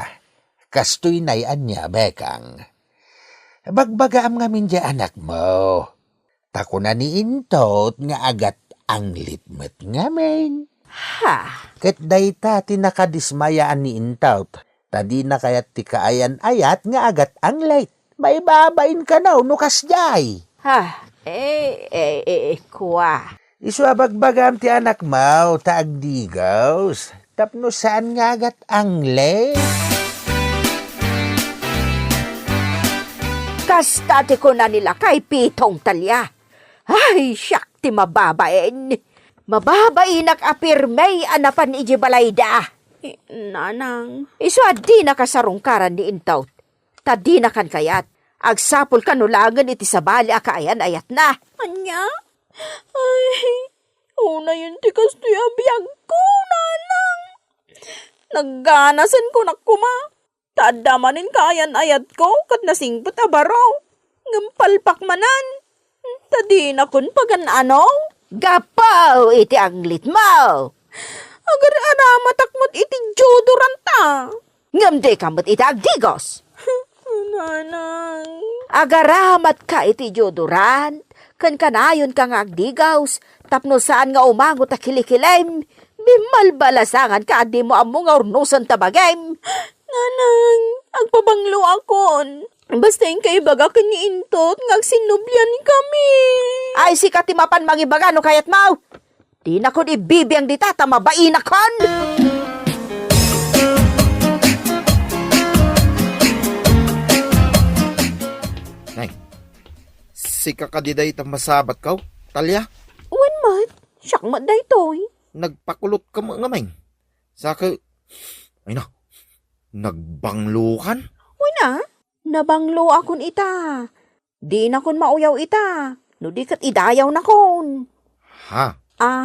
kastoy na'y anya, bekang. Bagbaga am ngamin di anak mo. Tako na ni Intot nga agat ang litmet ngamin. Ha? Ket dayta tinakadismayaan ni Intot. Tadi na kayat ti kaayan ayat nga agat ang light. May babain ka na nukas jay. Ha? Kwa. Isuabagbagam ti anak mo, taagdigaws. Tapno saan nga agat ang light? Kastati ko na nila kay Pitong Talya. Ay, siyak ti mababain. Mababain apirmay anapan iji balayda. Nanang. Iso adi na kasarungkaran ni Intot. Tadi na kan kayat. Agsapol kanulangan iti sabali akaayan ayat na. Anya? Ay, una yun ti kastoy abiyag ko, nanang. Nagganasan ko na kuma. Tadamanin kayan ayat ko, kat nasingpot abaraw. Ngampalpak manan. Tadi na kun pagan ano? Gapaw iti anglit mo. Agar aramatakmot iti jodoranta. Ngamde kamot iti agdigos. Nanang. Agaramat ka iti jodoran. Kan kanayon ka nga agdigaws. Tapno saan nga umangot a kilikilem. Bimalbalasangan ka adi mo among nga urnusan tabagem. Nanang, agpabanglo akon. Basta yung kaibaga ka ni Intot, ngagsinubyan kami. Ay si katimapan mangibaga no kayat mau. Di na ko ibibiyang dita tamabain akon. Nay, si kakadiday ta masabat kaw, Talya. Uwan mat, siyak mat daytoy. Nagpakulot ka mga may. Saka, ay na, nagbanglukan? Uy na, nabanglo akon ita. Di na kon mauyaw ita. No di kat idayaw na kon. Ha?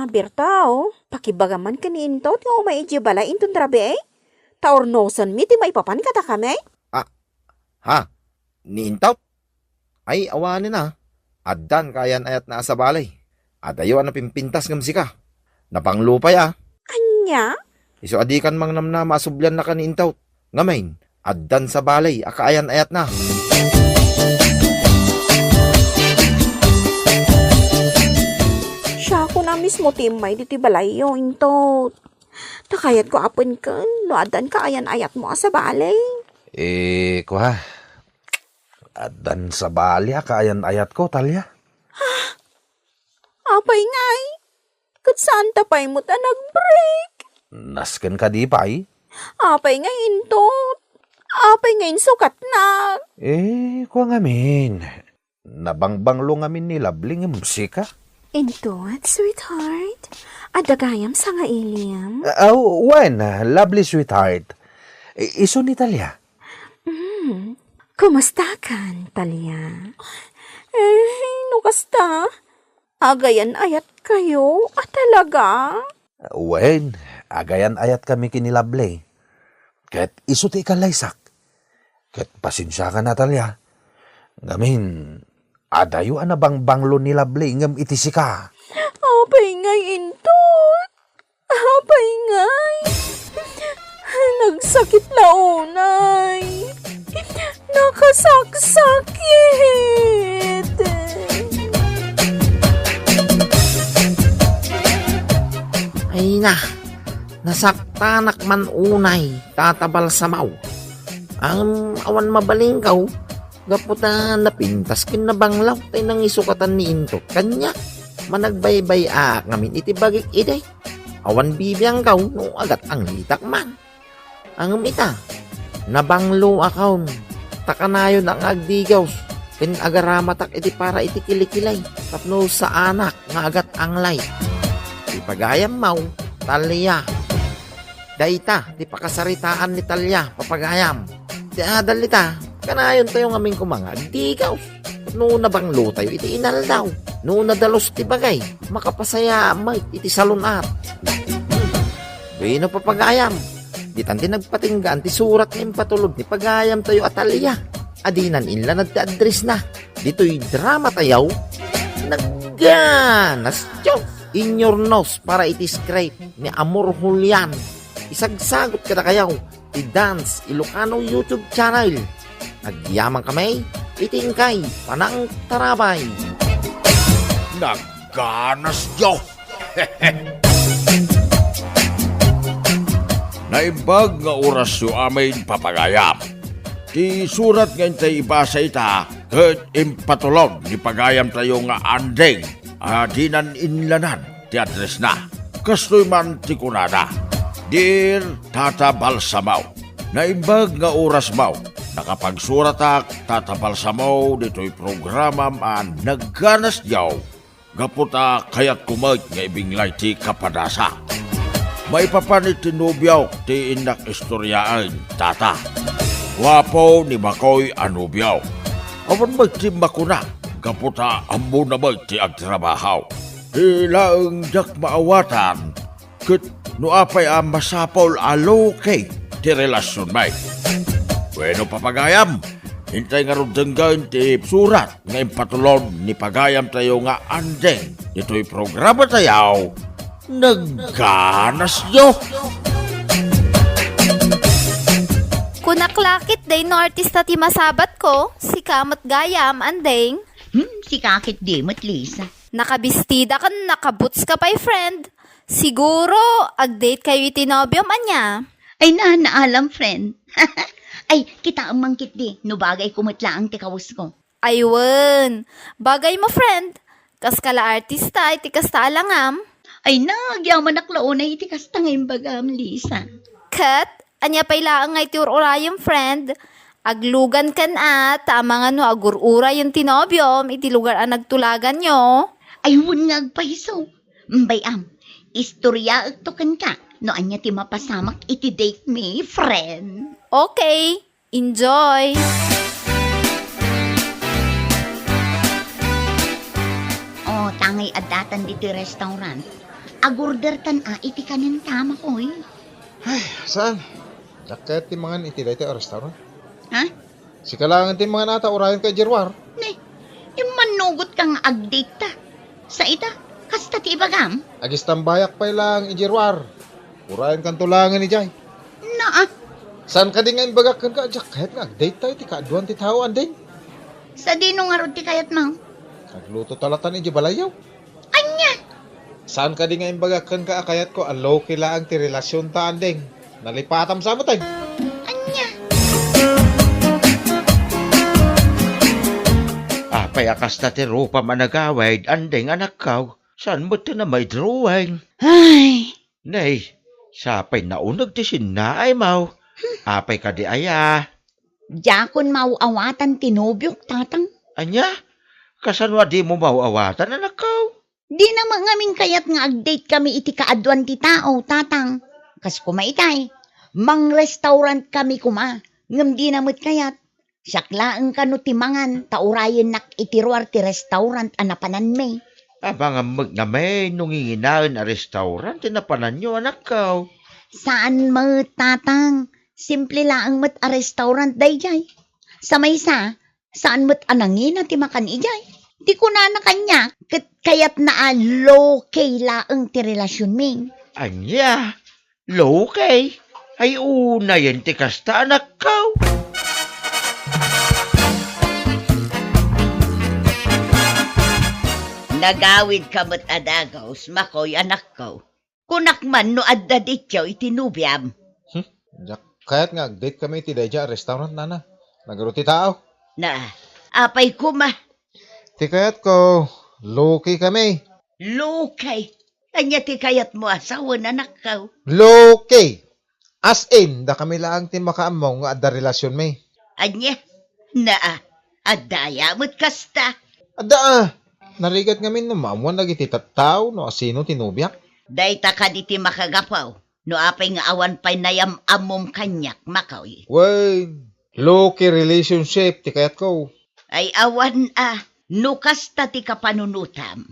Bertao, pakibagaman ka ni Intot nga umaidyo bala intong trabe eh. Taornosan mi ti maipapan kata kami. Ha? Niintaw? Ay, awanin na. Addan kayan ayat na sa balay. Adayo na pimpintas ngam sika. Napanglupay Anya? Iso adikan mang namna masublan na ka niintaw. Ngamain, addan sa balay, akaayan ayat na. Siya ko na mismo timay diti balay yung Intot. Takayat ko apon ka, no adan ka ayan ayat mo sa balay. Kuha. Adan sa bali, kaayan ayat ko, Talya. Apay ngay, kat saan tapay mo ta nag-break? Nasken ka di pa Apay ngay Intot, Apay ngayon sukat na. Kuha ngamin. Nabangbanglo ngamin ni Labling musika. Indot, sweetheart. Adagayam sa nga ilyam. When, lovely sweetheart. Iso ni Talia. Kumusta kan, Talia? Nukasta? Agayan ayat kayo? Talaga? When, agayan ayat kami kinilable. Ket iso ti ikalaysak. Ket pasensya ka na, Talia. Ngamin, adayo na bang banglo ni Labling ngam itisika. Apay ngay, Indot. Apay ngay. Nagsakit launay. Nakasaksakit. Ay na, nasaktanak man unay, tatabal samaw. Ang awan mabalingkaw, gaputa napintas kinabanglaw, tay nang isukatan ni Into. Kanya, managbaybay ngamin itibagik iday. Awan bibiyang kaw, no agat ang litak man. Ang ita, nabanglo akaw, takanayon ang agdigaws, kin agaramatak iti para iti kilikilay, tapno sa anak, nga agat anglay. Ipagayam mau, Talia. Daita, di pakasaritaan ni Talia, papagayam. Di adalita, kanayon tayo aming kumangag, di ikaw. No nabanglo tayo, iti inal daw. No nadalos ti bagay, makapasaya may iti salunat. Bino papagayam. Di tanti nagpatinggan, ti surat ng patulog ni pagayam tayo at Talia. Adinan inla nagta-address na. Dito'y drama tayaw. Nagganas, Diyos. In your nose para iti-scrape ni Amor Julian. Isagsagot ka na kayaw. I-dance Ilocano YouTube channel. Nagyamang kami, itingkay, panang tarabay. Nagganas yo! Naimbag nga oras yu amin papagayam. Ti surat nga intay ibasa ita, ket impatulog ni pagayam tayo nga andeng. Dinan inlanan ti address na. Kastoy man ti kunada. Dear Tata Balsamaw, naimbag nga oras maw. Nakapagsuratak Tata Balsamaw dito'y programa man nagganas yaw. Gaputa kayat kumag nga ibinglay ti kapadasa. May papanit ti nubyaw ti inak istoryaan, Tata. Wapo ni Makoy anubyaw. Awan magtimba ko na. Kaputa ambo na ti agtrabahaw. Ilaang jak maawatan. Ket no apay masapol alokay ti relasyon may. Bueno papagayam. Hintay nga rudenggan ti surat nga impatulon ni pagayam tayo nga andeng. Ito'y programa tayaw. Nagganas nyo. Kunaklakit day no artista ti masabat ko, si Kamat Gayam, andeng. Si kakit di mo't Lisa. Nakabistida ka, nakaboots ka pa'y friend. Siguro, ag-date kayo itinobyom, anya. Ay naalam, friend. Ay, kita ang mangkit di. No bagay kumatla ang tikawus ko. Aywan, bagay mo friend. Kas kala artista, iti kasta alangam. Ay nagyaman naklaon na itikas tangayong bagam, Lisa. Kat, anya pa'y laang nga iti urayong friend. Aglugan kan tama nga no agurura yung tinobyom, iti lugar ang nagtulagan nyo. Ayun nga agpahiso. Bayam, istorya agtokan ka. No anya ti mapasamak iti date me, friend. Okay, enjoy! Oh, tangay adatan diti restaurant. Agorder tan iti kanin tama ko eh. Ay, saan? Jaket ti mga iti dayta restaurant. Ha? Si kalangan ti mga nata urayan kay Jerwar. Ne, manugot kang agdate ta. Sa ita, kasta ti ibagam. Agis tambayak pa lang i Jerwar. Urayan kan tulangan ni Jay. Na, Saan ka di nga imbagakan ka, jaket nga, date tayo, ti kaaduan ti tao andeng. sa dino nga rod ti kayat mo. Nagluto talatan ni Balayaw. Anya, Saan ka di nga imbagakan ka, kayat ko, alo kilaang ti relasyon ta andeng. Nalipatam sa mo tayo. anya. Apay akas na ti rupa managawid, andeng anak kaw. Saan mo na may drawing? Ay, Nay, sapay naunag ti sinnaay maw. Apay ka di aya. Jakon mauawatan tinubyok, tatang. Anya? Kasanwa di mo mauawatan, anak ko? Di naman ngaming kayat nga ag-date kami iti kaadwan ti tao, tatang. Kas kumaitay, mang restaurant kami kuma. Ngam di namit kayat. Siyaklaang kano timangan, taurayan nak itiruar ti restaurant anapanan me. Abang amag na may nunginginaan a restaurant, tinapanan nyo, anak ko. Saan mo, tatang? Simple laang mat a restaurant day jay. Sa maysa, saan mat anangin at makan ijay. Di ko na kanya, kayat na low-key laang ti relasyon ming. Anya? Low-key? Ay una yan ti kasta, anak ko. Nagawid ka mat adagaws, makoy anak ko. Kunak man no adda dityaw itinubyam. Kaya't nga, date kami ti Deja restaurant, nana. Nagaruti tao. Na, apay kuma. Ti kayat ko, low-key kami. Lokay. Anya ti kayat mo asawa na anak ko. Low-key. As in, da kami lang ti makaamaw nga adda relasyon may. Anya, na, adaya mo't kasta. Adda narigat ngamin no mamuan lagi ti tattaw no asino tinubyak. Dayta ka di ti makagapaw. No apay nga awan pa'y nayam amom kanyak makaw. Way, low-key relationship ti kayat ko. Ay awan no kasta ti kapanunutam.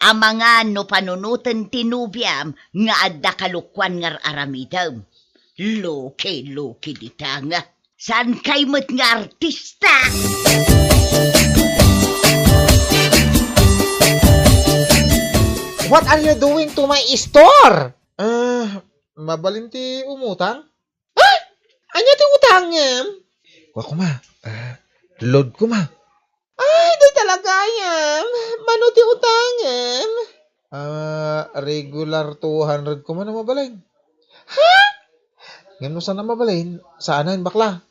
Ang mga no panunutan tinubyam nga adda kalukwan ngar aramidam. Loki dita nga. Saan kay mo't nga artista? What are you doing to my store? Mabalinti umutang? Anya ti utang yam? Wa ko ma. Load ko ma. Ay, di talaga yam. Mano ti utang yam? Regular 200 ko man na mabalin. Ha? Ngano sa na mabalin? Saanan bakla?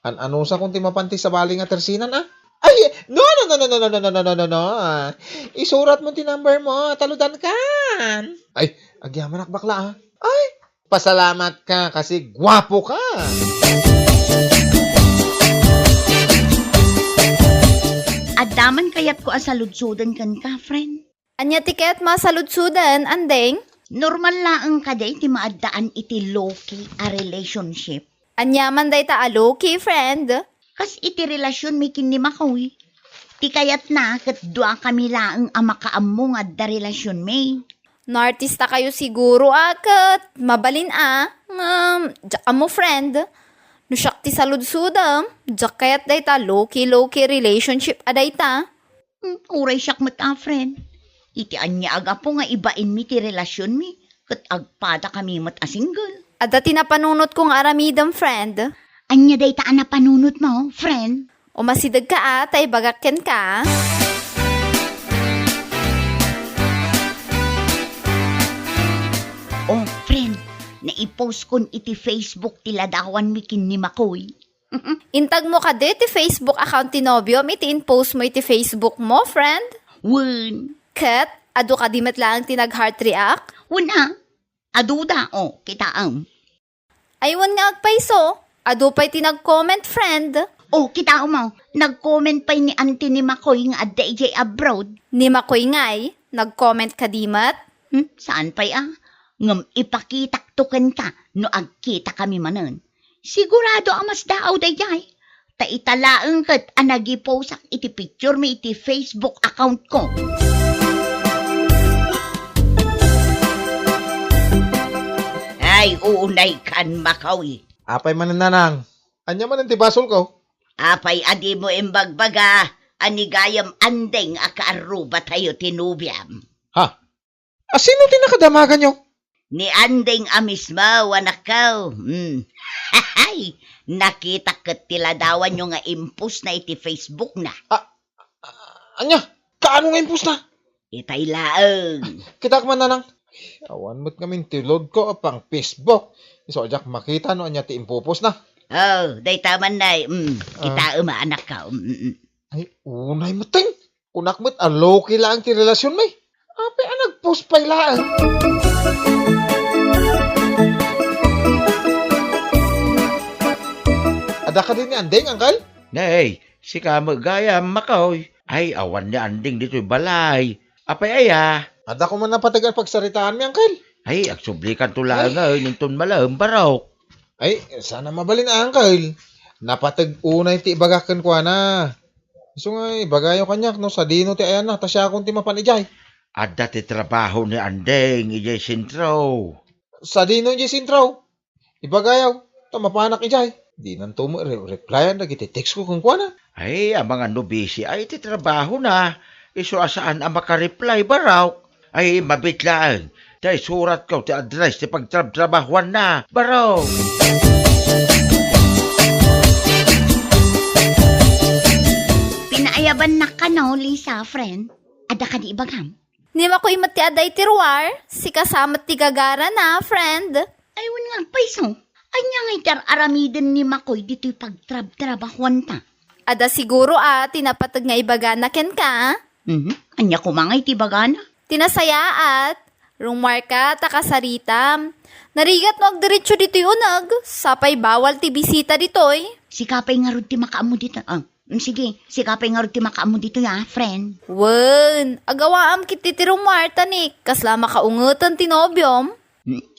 Ano sa kung ti mapanti sa baling nga tersinan Ay, no. Isurat mo ti number mo, taludan kan. Ay, agyaman bakla Ay, pasalamat ka kasi gwapo ka. Adaman kayat ko asaludsudan kan ka, friend. Anya tiket masaludsudan, andeng? Normal laang ka day ti maadaan iti low-key a relationship. Anyaman day ta aloki, friend. Kas iti relasyon may kinimakawi. Ti kayat na kat dua kami laang amakaammo nga da relasyon may. No artista kayo siguro akat. Mabalin jak mo friend. No siyak ti saludsudam. Jak kayat day ta low-key relationship aday ta. Uray siyak mat friend. Iti anya aga po nga ibain mi ti relasyon mi. Kat agpada kami mat single. Ada tinapanunot kong aramidam friend. Anya day ta napanunot mo, friend. O masidag ka tay bagakken ka. Oh, friend, naipost kon iti Facebook ti ladawan mi kin ni Makoy. Intag mo ka ti Facebook account ti nobyo, iti in-post mo iti Facebook mo, friend. Wun. Kat, ado ka di matlang tinag-heart react? Wuna. Aduda, kitaang. Aywan nga agpaiso, ado pa'y tinag-comment, friend. Kita mo, nag-comment pa ni auntie ni Makoy nga adda ijay abroad. Ni Makoy nga'y, nag-comment ka dimat? Saan pa'y Ngam ipakitaktukan ka no agkita kami manan. Sigurado amas daaw dayay. Ta italaang kat anagiposak iti picture mi iti Facebook account ko. Ay, uunay kan Makawi. Apay mananang. Anya man ti basol ko. Apay adi mo imbagbaga, anigayam andeng akaaruba tayo tinubyam. Ha? Sino tinakadamagan nyo? Ni andeng amisma, wanakaw. Hay, nakita kat tiladawan nyo nga impus na iti Facebook na. Anya, kaano nga impus na? Itay laang. Kita ka mananang. Awan mo't kaming tilod ko apang Facebook. So, ajak makita no anya ti impupos na. Day taman na. Kita umaanak ka. Ay, unay mating. Kunak mo't aloki lang ti relasyon may. Ape, nag-post pa ilaan. Ada ka din ni Andeng, Uncle? Nay, si kamagayam makaw. Ay, awan ni anding dito'y balay. Apay aya. Ada ko man napatagal pagsaritaan mi, Uncle. Ay, agsublikan tulang ng ton malam barok. Ay, sana mabalin, Uncle. Napatag unay ti ibagakan ko na. So nga, ibagayo kanyak, no, sa dino ti ayan na, tasya akong ti mapanijay. Ada ti trabaho ni anding, ijay sintro. Sa dino di sintro. Ibagayaw, mapanak ijay. Di nang tumo, replyan na, text ko kung kwa na. Ay, ang mga nobisi ay ti trabaho na. Iso asaan ang makareply barok. Ay, mabitlaan. Dahil surat ko ti address ti pagtrabahuan na, barok. Pinaayaban na ka no, Lisa, friend. Ada ka di ibagam? Ni makoy mati aday tiruar, si kasamat ti gagara na, friend. Ayun nga, paiso. Anya nga itar aramiden ni Makoy dito'y pagtrabahuan ta. Ada siguro tinapatag nga ibagana ken ka. Anya kumangay ti bagana. Tinasayaat, rumar ka, takasaritam. Narigat mo agdiretso dito'y unag, sapay bawal ti bisita dito'y. Sikapay nga ron ti makaamo dito. Sige, sikapay nga ron ti makaamo dito ya, friend. Wen, agawaam kiti ti rumar tanik, kasla makaungutan ti nobyom.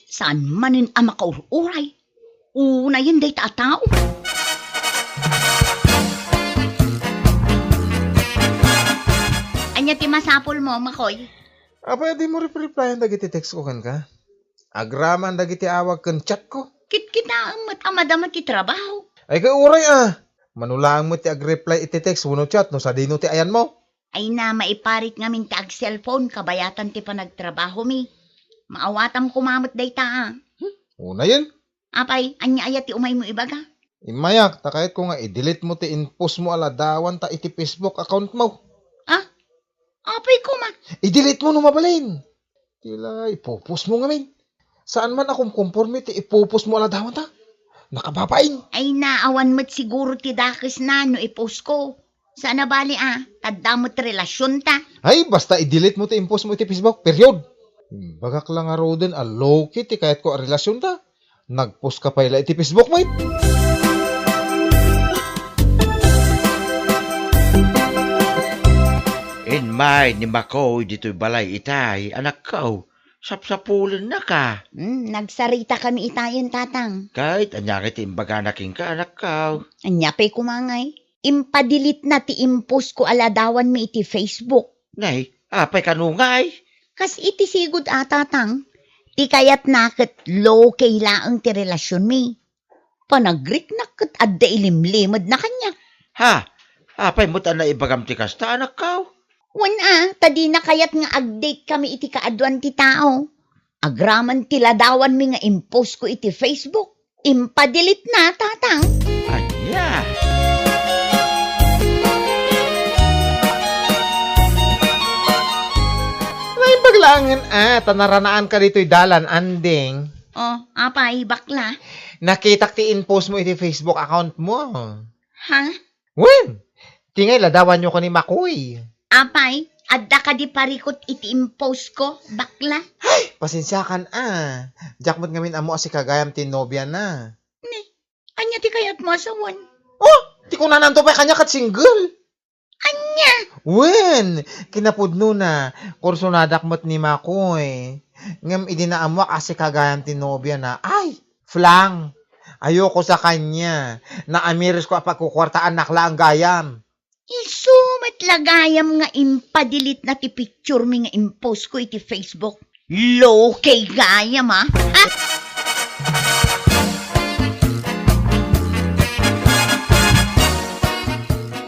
Saan manin ang makauray? Una yun day tatao. Anya ti masapol mo, Makoy? Apa, di mo replyan dagiti text ko kan ka? Agraman dagiti awag kan chat ko. Kita amadamat ti trabaho. Ay ka uray Manulang mo ti agreply iti text uno chat no sa dino ti ayan mo. Ay na maiparit nga min ti ag cellphone kabayatan ti panagtrabaho mi. Maawatam kumamot day ta. Una yun. Apay, anya ayat ti umay mo ibaga? Imayak, takayat ko nga i-delete mo ti inpost mo aladawan ta iti Facebook account mo. Apay ko man. I-delete mo no mabalin. Tila, ipopost mo nga min. Saan man akong conforme ti ipopost mo aladawan ta? Nakababain. Ay naawan mo't siguro ti dakis na no ipost ko. Sana bali tadamot relasyon ta. Ay, basta i-delete mo ti inpost mo iti Facebook, period. Bagak lang nga roden, low-key ti kahit ko a relasyon ta. Nagpost ka pa ila iti Facebook, mate. In mind ni Makoy dito'y balay itay, anak ko. Sapsapulan na ka. Nagsarita kami itayon tatang. Kahit anyakit imbaga na king ka, anak ko. Anyapay kumangay. Impadilit na ti impos ko aladawan mi iti Facebook. Nay, apay kanungay. Kas iti sigud tatang. Ti kayat nakit low kailaang ti relasyon mi. Panagrik nakit adda ilimlimad na kanya. Ha? Apay mo ta na ibagam ti kasta, anak ko. Tadi na kayat nga update kami iti kaadwan ti tao. Agraman ti ladawan mi nga impos ko iti Facebook. Impadilit na tatang. Anya? Ay, baglangan tanaranaan ka dito'y dalan, anding. Apay, bakla. Nakita ti inpost mo iti Facebook account mo. Ha? Wen, tingay ladawan nyo ko ni Makoy. Apay, adda ka di parikot iti impos ko, bakla. Pasensya kan Jakmot ngamin amo si kagayam ti nobya na. Anya ti kayat mo asawan? Ti ko nananto pa kanya kat single. Anya? Wen, kinapudno na. Kurso nadakmot ni Makoy. Ngam idinaamwa kasi kagayam ti nobya na. Ay, flang. Ayoko sa kanya. Naamiris ko apagkukwartaan nakla ang gayam. Isumat lagayam nga impadilit na ti picture mi nga impos ko iti Facebook. Low kay gayam ha?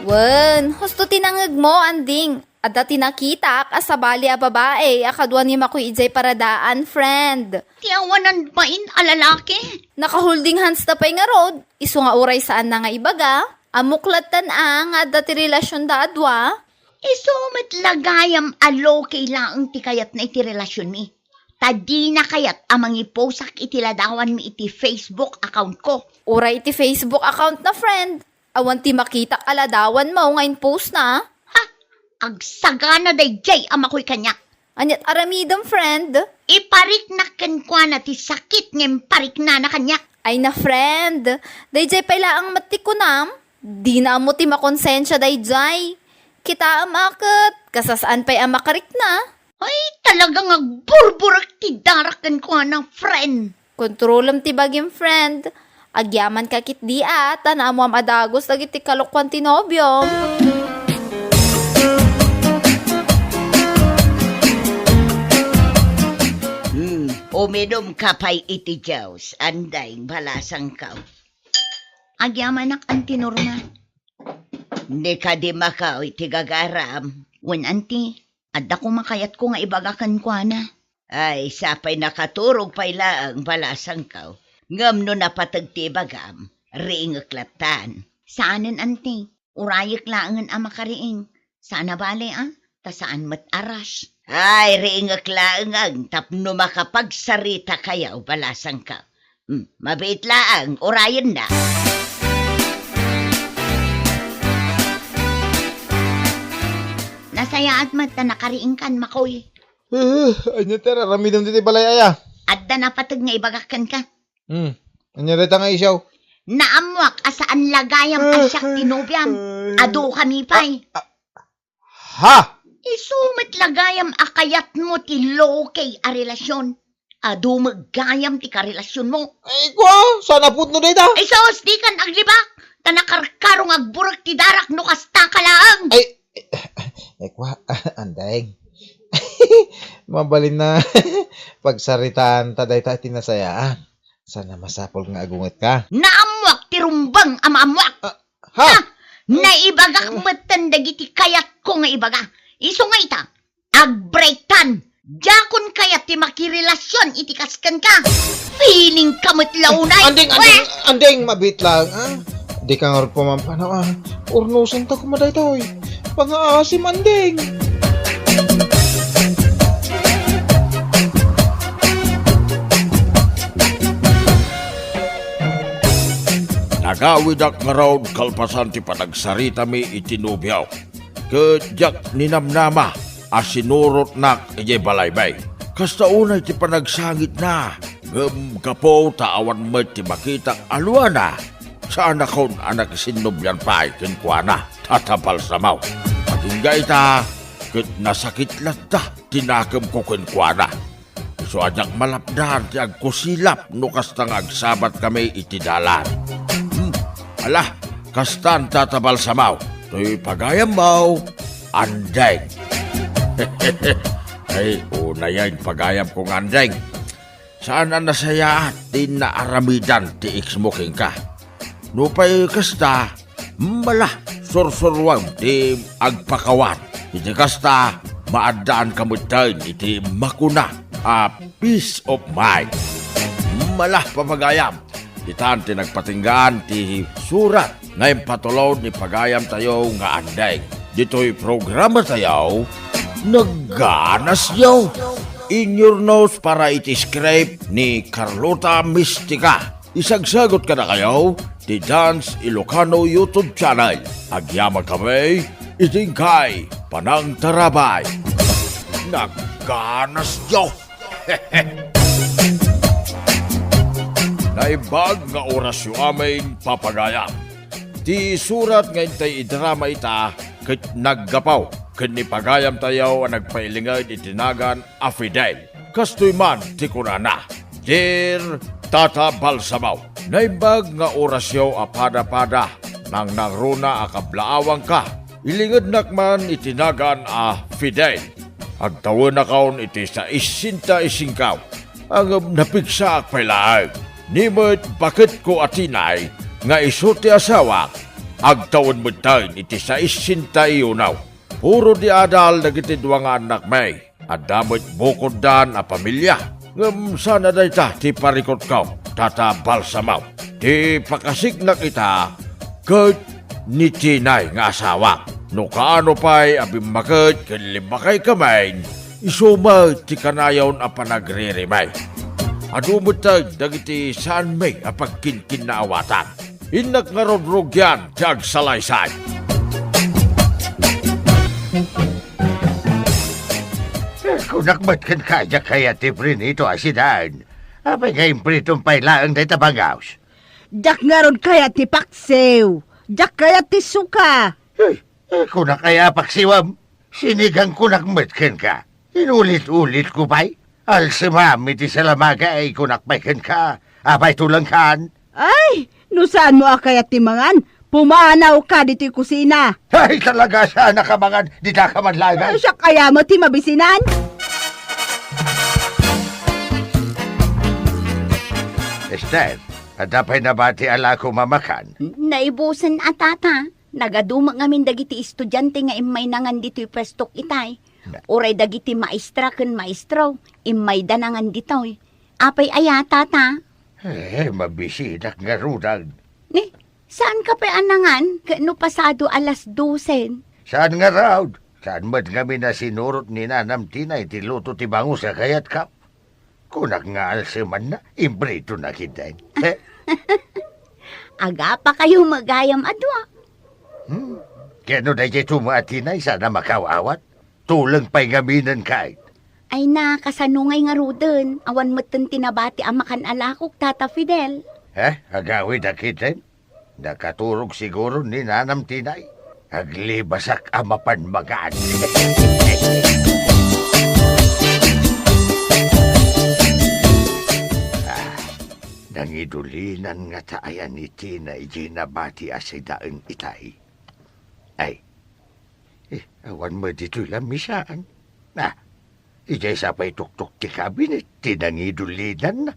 Wen, husto tinangag mo, anding. Adda tinakita asabali a babae, akadwa ni makoy ijay paradaan, friend. Tiyawanan ba in alalaki? Nakaholding hands na pa'y nga road, iso nga uray saan na nga ibaga. Amuklatan nga adda ti relasyon da adwa. Isumat lagayam alo kailaang ti kayat na iti relasyon mi. Tadi na kayat amang iposak iti ladawan mi iti Facebook account ko. Uray iti Facebook account na, friend. Awan ti makita aladawan mo ngayon post na. Agsagana day jay amakoy kanya. Anyat aramidam, friend. Iparik na kenkwa na ti sakit ngem parik na kanya. Ay na friend, dayjay pala ang matikunam. Di na mo ti makonsensya dayjay. Kita amakit, kasasaan pa'y amakarik na. Ay, talagang agburburak ti darakan ko ng friend. Kontrolam ti bagim friend. Agyaman kakit di at, tanamo am adagos dagiti kalokwan ti nobyom. Uminom ka pa'y iti Diyos, anday balasang ka. Agyamanak anti Norma. Hindi ka di makaw iti gagaram. Wen anti, adda ko makayat ko nga ibagakan ko na. Ay, sapay nakaturog pa'y laang balasang ka. Ngam no napatag ti bagam, riingaklatan. Saanin anti, urayik laangan ang makariing. Sana bale ta saan mat aras. Ay, riingak-laang tapno makapagsarita kayaw, balasang ka. Mabait laang, orayan na. Nasaya at mata nakariing kan, makoy. Anya tera, ramidom diti balay aya. At da napatag nga ibagakan ka. Anya rita nga isaw. Naamwak asaan lagayang asyak tinubyam. Ado kami pa'y. Ha? Isumat lagayam akayat mo ti lokay a relasyon. Ado maggayam ti karelasyon mo. Ay, kwa? Sana put no dita? Ay sos, di kan aglibak. Tanakarkarong agburak ti darak no kasta ka laang. Ay, kwa? Andeng. Mabalin na pagsaritaan ta dayta tinasayaan. Sana masapol nga agunget ka. Naamwak ti rumbang amaamwak. Ha? Naibagak matan dagiti kayat ko nga ibaga. Iso nga ita, agbreaktan. Jakon kayat ti makirelasyon itikaskan ka. Feeling kamot launay. Andeng, mabit lang. Di ka nga pumampanaw. Urnusan ta kumaday taoy. Pang-aasim, andeng. Nagawid ak nga raw kalpasan ti panagsarita mi itinubyaw. Kadyak ninamnama asinurot nak ije balaybay. Kasta unay ti panagsangit na. Gapo taawan mo ti makita alwana. Saan akon anak sinubyan pa kinkwana tatapal samaw. Pagingga ita, kat nasakit lata tinakam ko kinkwana. So ajak malapdan ti agkusilap no kastang agsabat kami iti dalan. Alah, kastan tatabal samaw. To'y pagayam mo, andeng. Ay, una yan, pagayam kong andeng. Saan ang nasaya at tinaaramidan ti iksmuking ka? Nupay kasta, malah, sursurwang ti agpakawan. Iti kasta, maadaan kamutain iti makuna, peace of mind. Malah papagayam, itan ti nagpatinggaan ti surat. Ngayon patulod ni pagayam tayo nga andeng. Dito'y programa tayo, nagganas yaw. In your nose para iti-scrape ni Carlota Mistika. Isagsagot ka na kayo, di Dance Ilocano YouTube channel. Agyama kami, itingkay, panang tarabay. Nagganas yaw. Naibag nga orasyo amin papagayam. Ti surat ngayon tayo idrama ita kat naggapaw. Kat ni pagayam tayo ang nagpailingay itinagan afidel. Kastoy man ti kunana. Dear Tata Balsamaw. Naibag nga orasyo apada-pada nang nagruna akablaawang ka. Ilingad nakman itinagan fidel. Agtawin na kaon iti sa isinta isingkaw. Ang napigsa ak pailaag. Nimot bakit ko atinay nga isuti asawa, agtawon mo tayo iti sa isinta iyunaw. Puro di adal nagitidwa nga anak may, at damot bukod dan a pamilya. Ngam sana day ta ti parikot kaw, Tata Balsamaw. Ti pakasik na kita, kat ni tinay nga asawa. No kaano pa'y abimakit kanlimakay kamay, isumay ti kanayaw a panagririmay. Adumot tayo dagiti saan may apagkinkin na awatan. Inak nga rodrog yan, tiyag salaysay. Kung nakmat kan kaya ti Prinito asidan, Apay kayong pritong pailaang day tabagaws. Jak nga ron kaya ti paksew. Jak kaya ti suka. Kung na kaya paksiwam, sinigang ko nakmatkan ka. Inulit-ulit ko pa'y. Alsimami ti salamaga ay kunakpaikan ka. Apay tulang kan. Ay, no saan mo kaya ti mangan? Pumanaw ka dito'y kusina. Ay talaga sana ka mga di ka manlagay. Siya kaya mo ti mabisinan? Esther, adapay na ba ti ala ko mamakan? Naibusan atata. Nagaduma ngamin dagiti estudyante nga imay nangan dito'y pwestok itay. Uray dagiti maestra ken maestro, imay danangan dito'y. Apay aya tata. Mabisinak nga rudag. Ni, saan ka pa anangan? Kano pasado alas 12? Saan nga raw? Saan mat kami na sinurot ni Nanam Tinay ti luto ti bango sa kayat kap? Kunak nga alsiman na, imbrito na kita. Aga pa kayo magayam adwa. Kano na kayo tumatinay sana makawawat? Tulang pa'y ngaminan kahit. Ay na, kasanungay nga ruden. Awan mo't tinabati amakan alakok, Tata Fidel. Agawid na kita. Nakaturog siguro ni Nanam Tinay. Aglibasak amapan magaan. Nangidulinan nga taayan ni Tinay ginabati asidaang itay. Ay, awan mo dito'y lamisaan. Ijay sapay tuktok ti kabinet, tinangidulinan na.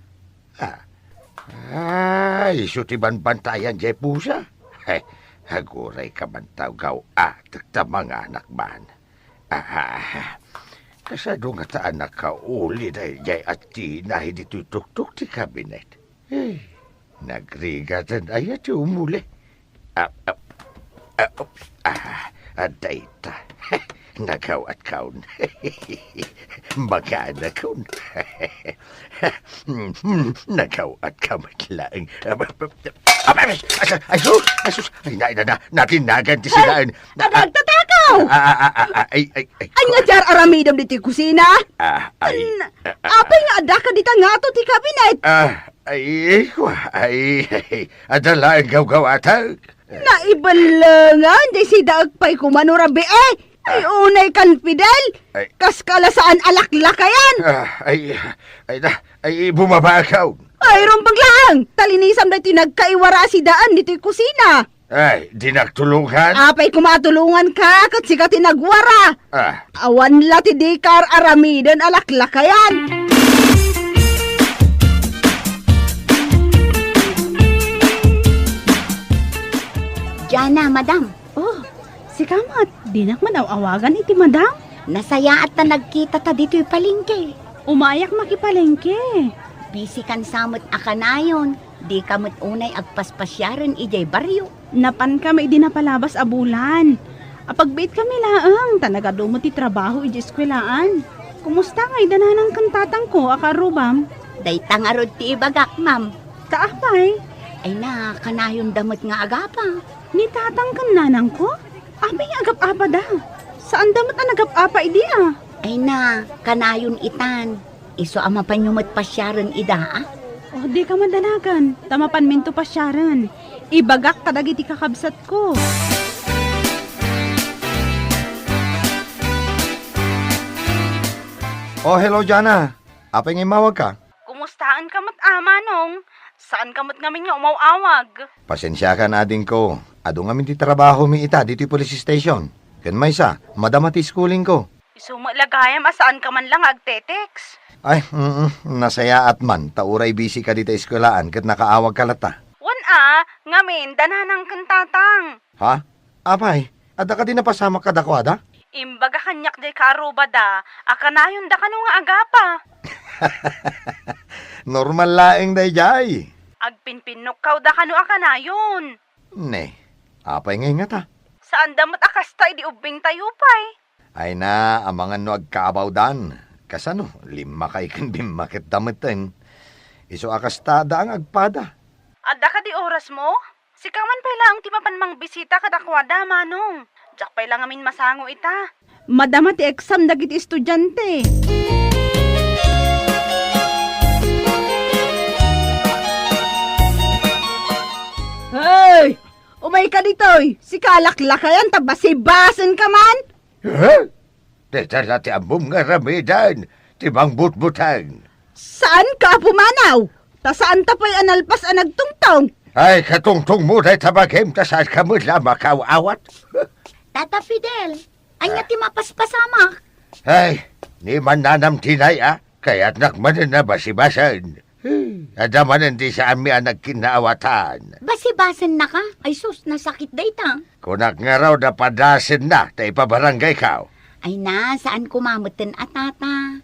Iso ti banbantayan jay pusa. Haguray ka man gaw ta mga anak man. Kasado nga ta anak ka uli dahil jay at tinahi dito'y tuktok ti kabinet. Nagrigatan ay at umuli. Aday ta. Nagaw at kaun. Magana kaun. Nagaw at kamatlaang. Ay, natinagan ti silaan. Nagtatakaw! Ay, Ay nga jar aramidam dito'y kusina? Apay nga ada ka dita nga to ti kabinet. Adala ang gaw-gaw atag. Naibalangan, di si daag pa'y kumanurabi Ay, unay kan Fidel. Kas kalasaan alaklakayan. Ay, bumaba ka. Ay, rumpang lang. Talinisam na tinagkaiwara si daan dito'y kusina. Ay, di nagtulungan? Apay kumatulungan ka, kat sika tinagwara. Awan la ti dikar aramidan alaklakayan. Diana, madam. Oh, si Kamat, di nakmanaw-awagan iti madam. Nasaya at na nagkita ta dito'y palengke. Umayak makipalengke. Busy kan samot akanayon. Di kamot unay agpaspasyaran ijay baryo. Napan kami di napalabas a bulan. Apagbait kami laang, tanagadumot ti trabaho ijay eskwelaan. Kumusta ngay dananang kantatang ko, akarubam? Day tangarod ti ibagak, ma'am. Taapay? Ay na, kanayon damot nga agapa. Ni tatang kan nanang ko? Apay agap-apa da. Saan damot ang agap-apa idi Ay na, kanayon itan. Iso ama panyumot pasyaran ida Oh, di ka madanagan. Tamapan minto pasyaran. Ibagak kadagiti kakabsat ko. Oh, hello, Jana. Apay nga mawag ka? Kumustaan ka manong? Saan ka ngamin nga umawawag? Pasensya ka na ading ko. Ado nga ti trabaho mi ita dito police station. Ken may sa, madamati schooling ko. Isumalagayam asaan ka man lang agtetex. Ay, nasaya at man. Tauray busy ka dito eskwelaan ket nakaawag ka lata. Ngamin, dananang kantatang. Ha? Apay, ada ka din napasama ka dako ada? Imbaga kanyak day karuba da, akanayon da kanu nga agapa. Normal laeng day jay. Agpinpinok kaw da kanu akanayon. Ne, apay nga nga ta. Saan damot akasta di ubing tayo pay? Ay na, amangan no agkaabaw dan. Kasano, 5 kay kan bimakit damitin. Iso akasta da ang agpada. Ada ka di oras mo? Sikaman pala ang timapan mang bisita kadakwada, manong. Diyak pala ngamin masango ita. Madama ti exam dagiti estudyante. ka ditoy. Si kalaklakayan, tabasibasan ka man. Huh? Tetala ti amom nga ramidan, ti bang butbutan. Saan ka pumanaw? Ta saan tapay analpas ang nagtungtong? Ay, katungtong mo day tabagim, tasal ka mo lamakaw awat. Tata Fidel, anya ti mapaspasamak. Ay, ni man nanam tinay kaya't nakmanan na basibasan. Adamanan di sa ami ang nagkinaawatan. Basibasan na ka? Ay sus, nasakit dayta. Kunak nga raw na padasin na, tay pabarangay ka. Ay na, saan kumamutin atata?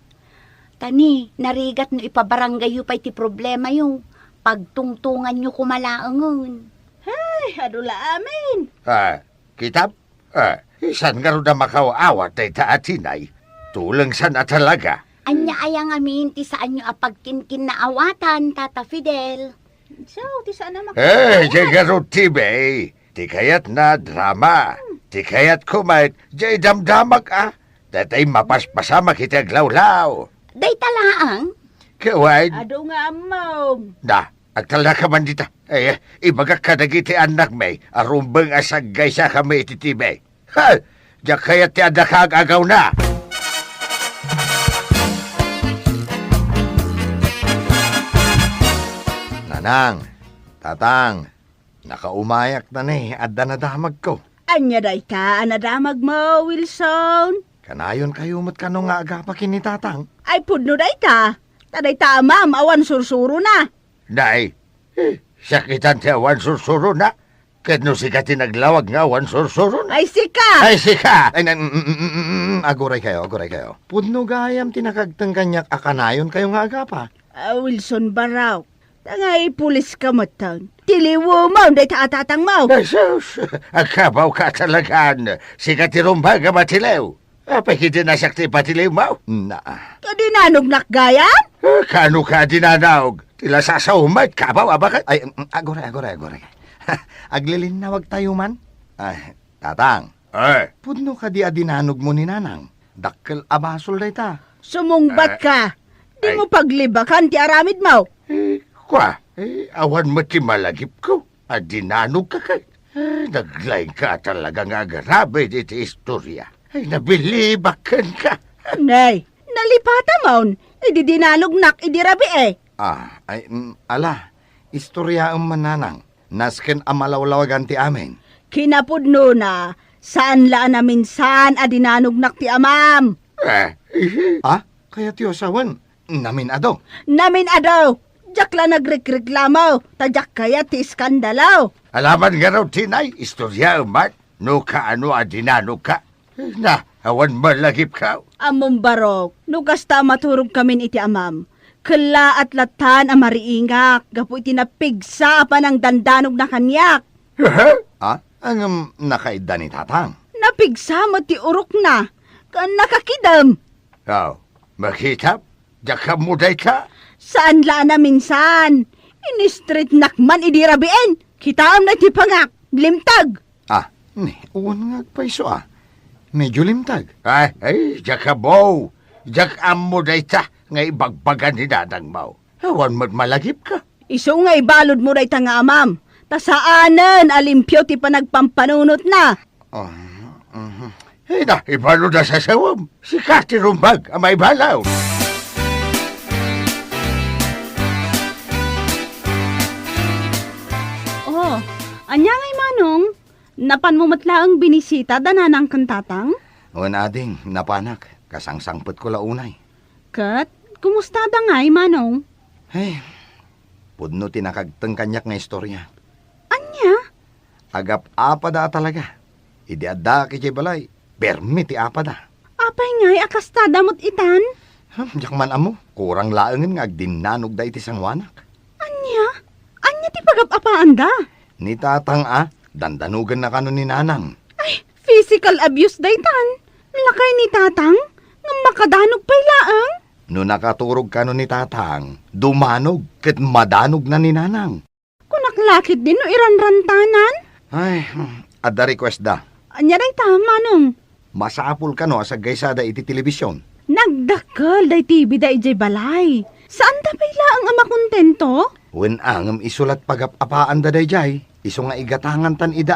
Tani, narigat no ipabarangay yu pa iti problema yu. Pagtungtungan nyo kumalaangon. Ay, adula amin. Kitap? Isan nga raw na makaawat tay taatinay. Tulang san at talaga. Anya ayang amin ti saan nyo apagkinkin na awatan, Tata Fidel. So, ti saan na Diyan nga raw tibe. Ti kayat na drama. Ti kayat kumait, diyan damdamag Datay mapaspasamak iti aglawlaw. Day talaang? Kawain. Ado nga amom. Agtala ka man dita. Ibagak ka nagiti anak may, arumbang asagay sa kami iti tibe. Diyan kayat ti adakag agaw na. Nanang, tatang, nakaumayak na ni, adda na damag ko. Anya day ka, anadamag mo, Wilson. Kanayon kayo mat kano nga agapakin ni tatang. Ay, pudno day ka. Taday ta, ma'am, awan sursuro na. Day, sakitan ti awan sursuro na. Kano si ka tinaglawag nga awan sursuro na. Ay, sika! Ay, sika! Aguray kayo. Pudno gayam tinakagtang kanyak akanayon kayo nga agapa. Wilson Baraw. Tangay pulis ka matang. Tiliwo mo, day taatatang mo. Jesus, agkabaw ka talagaan. Sika ti rumbaga matilew. Apakiti na sakti patilew mo. Kadinanog nakgayam? Kano ka dinanaog? Tila sasaumat, kabaw, abakit. Ay, aguray. Aglilin na wag tayo man. Ay, tatang. Pudno ka di adinanog mo ni nanang. Dakkel abasol day ta. Sumungbat ka. Di mo paglibakan ti aramid mo. Awan mo ti malagip ko. Adinanog ka kay. Naglaing ka talaga nga garabe diti istorya. Ay, nabilibakan ka. Nay, nalipata mo. Ididinanog nak idirabi eh. Istorya ang mananang. Nasken amalawlawagan ti amin. Kinapudno na, saan laan na minsan adinanog nak ti amam? Kaya ti osawan, namin ado. Namin ado, jakla nagrekreklamo, tadyak kaya ti iskandalaw. Alaman nga raw tinay, istorya umat, no kaano adinanog ka. Awan malagip ka. Among barok, nugasta maturog kamin iti amam. Kala at latan ang mariingak, gapu iti napigsa pa ng dandanog na kanyak. Ang nakaida ni tatang. Napigsa mo ti urok na, kan nakakidam. Makitap? Daka mo day ka? Saan laan na minsan? In-street nakman idirabiin, kitaam na ti pangak, limtag. Uwan nga paiso Medyo limtag. Daka mo. Daka mo day ta. Ngay bagbagan ni dadang mo. Awan malagip ka. Iso nga ibalod mo day nga amam. Tasaanan, alimpyo ti panagpampanunot na. Ibalod na sa sawam. Si Kati Rumbag, ang may balaw. Anya ngay manong, napan mo matla ang binisita dananang kantatang? Ading, napanak. Kasangsangpot ko launay. Kat, kumusta da ngay manong? Pudno tinakagtang kanyak nga istorya. Anya? Agap apada talaga. Idi adda kiti balay. Permi ti apada. Apay ngay akastada mo't itan? Diyak man amo. Kurang laengin nga agdinanog da iti sangwanak. Anya? Anya ti pagapapaan da? Ni tatang dandanugan na kano ni nanang. Ay, physical abuse daytan. Lakay ni tatang, nga makadanog pa'y laang. No nakaturog kano ni tatang, dumanog, ket madanog na ni nanang. Kunaklakit din no iranrantanan. Ay, adda request da. Anya day tama nung. Masapul kano sa gaysada iti telebisyon. Nagdakkel day TV day jay balay. Saan da pa'y laang ama kontento? Wen angam isulat pagapapaan da day jay. Iso nga igatangan tan ida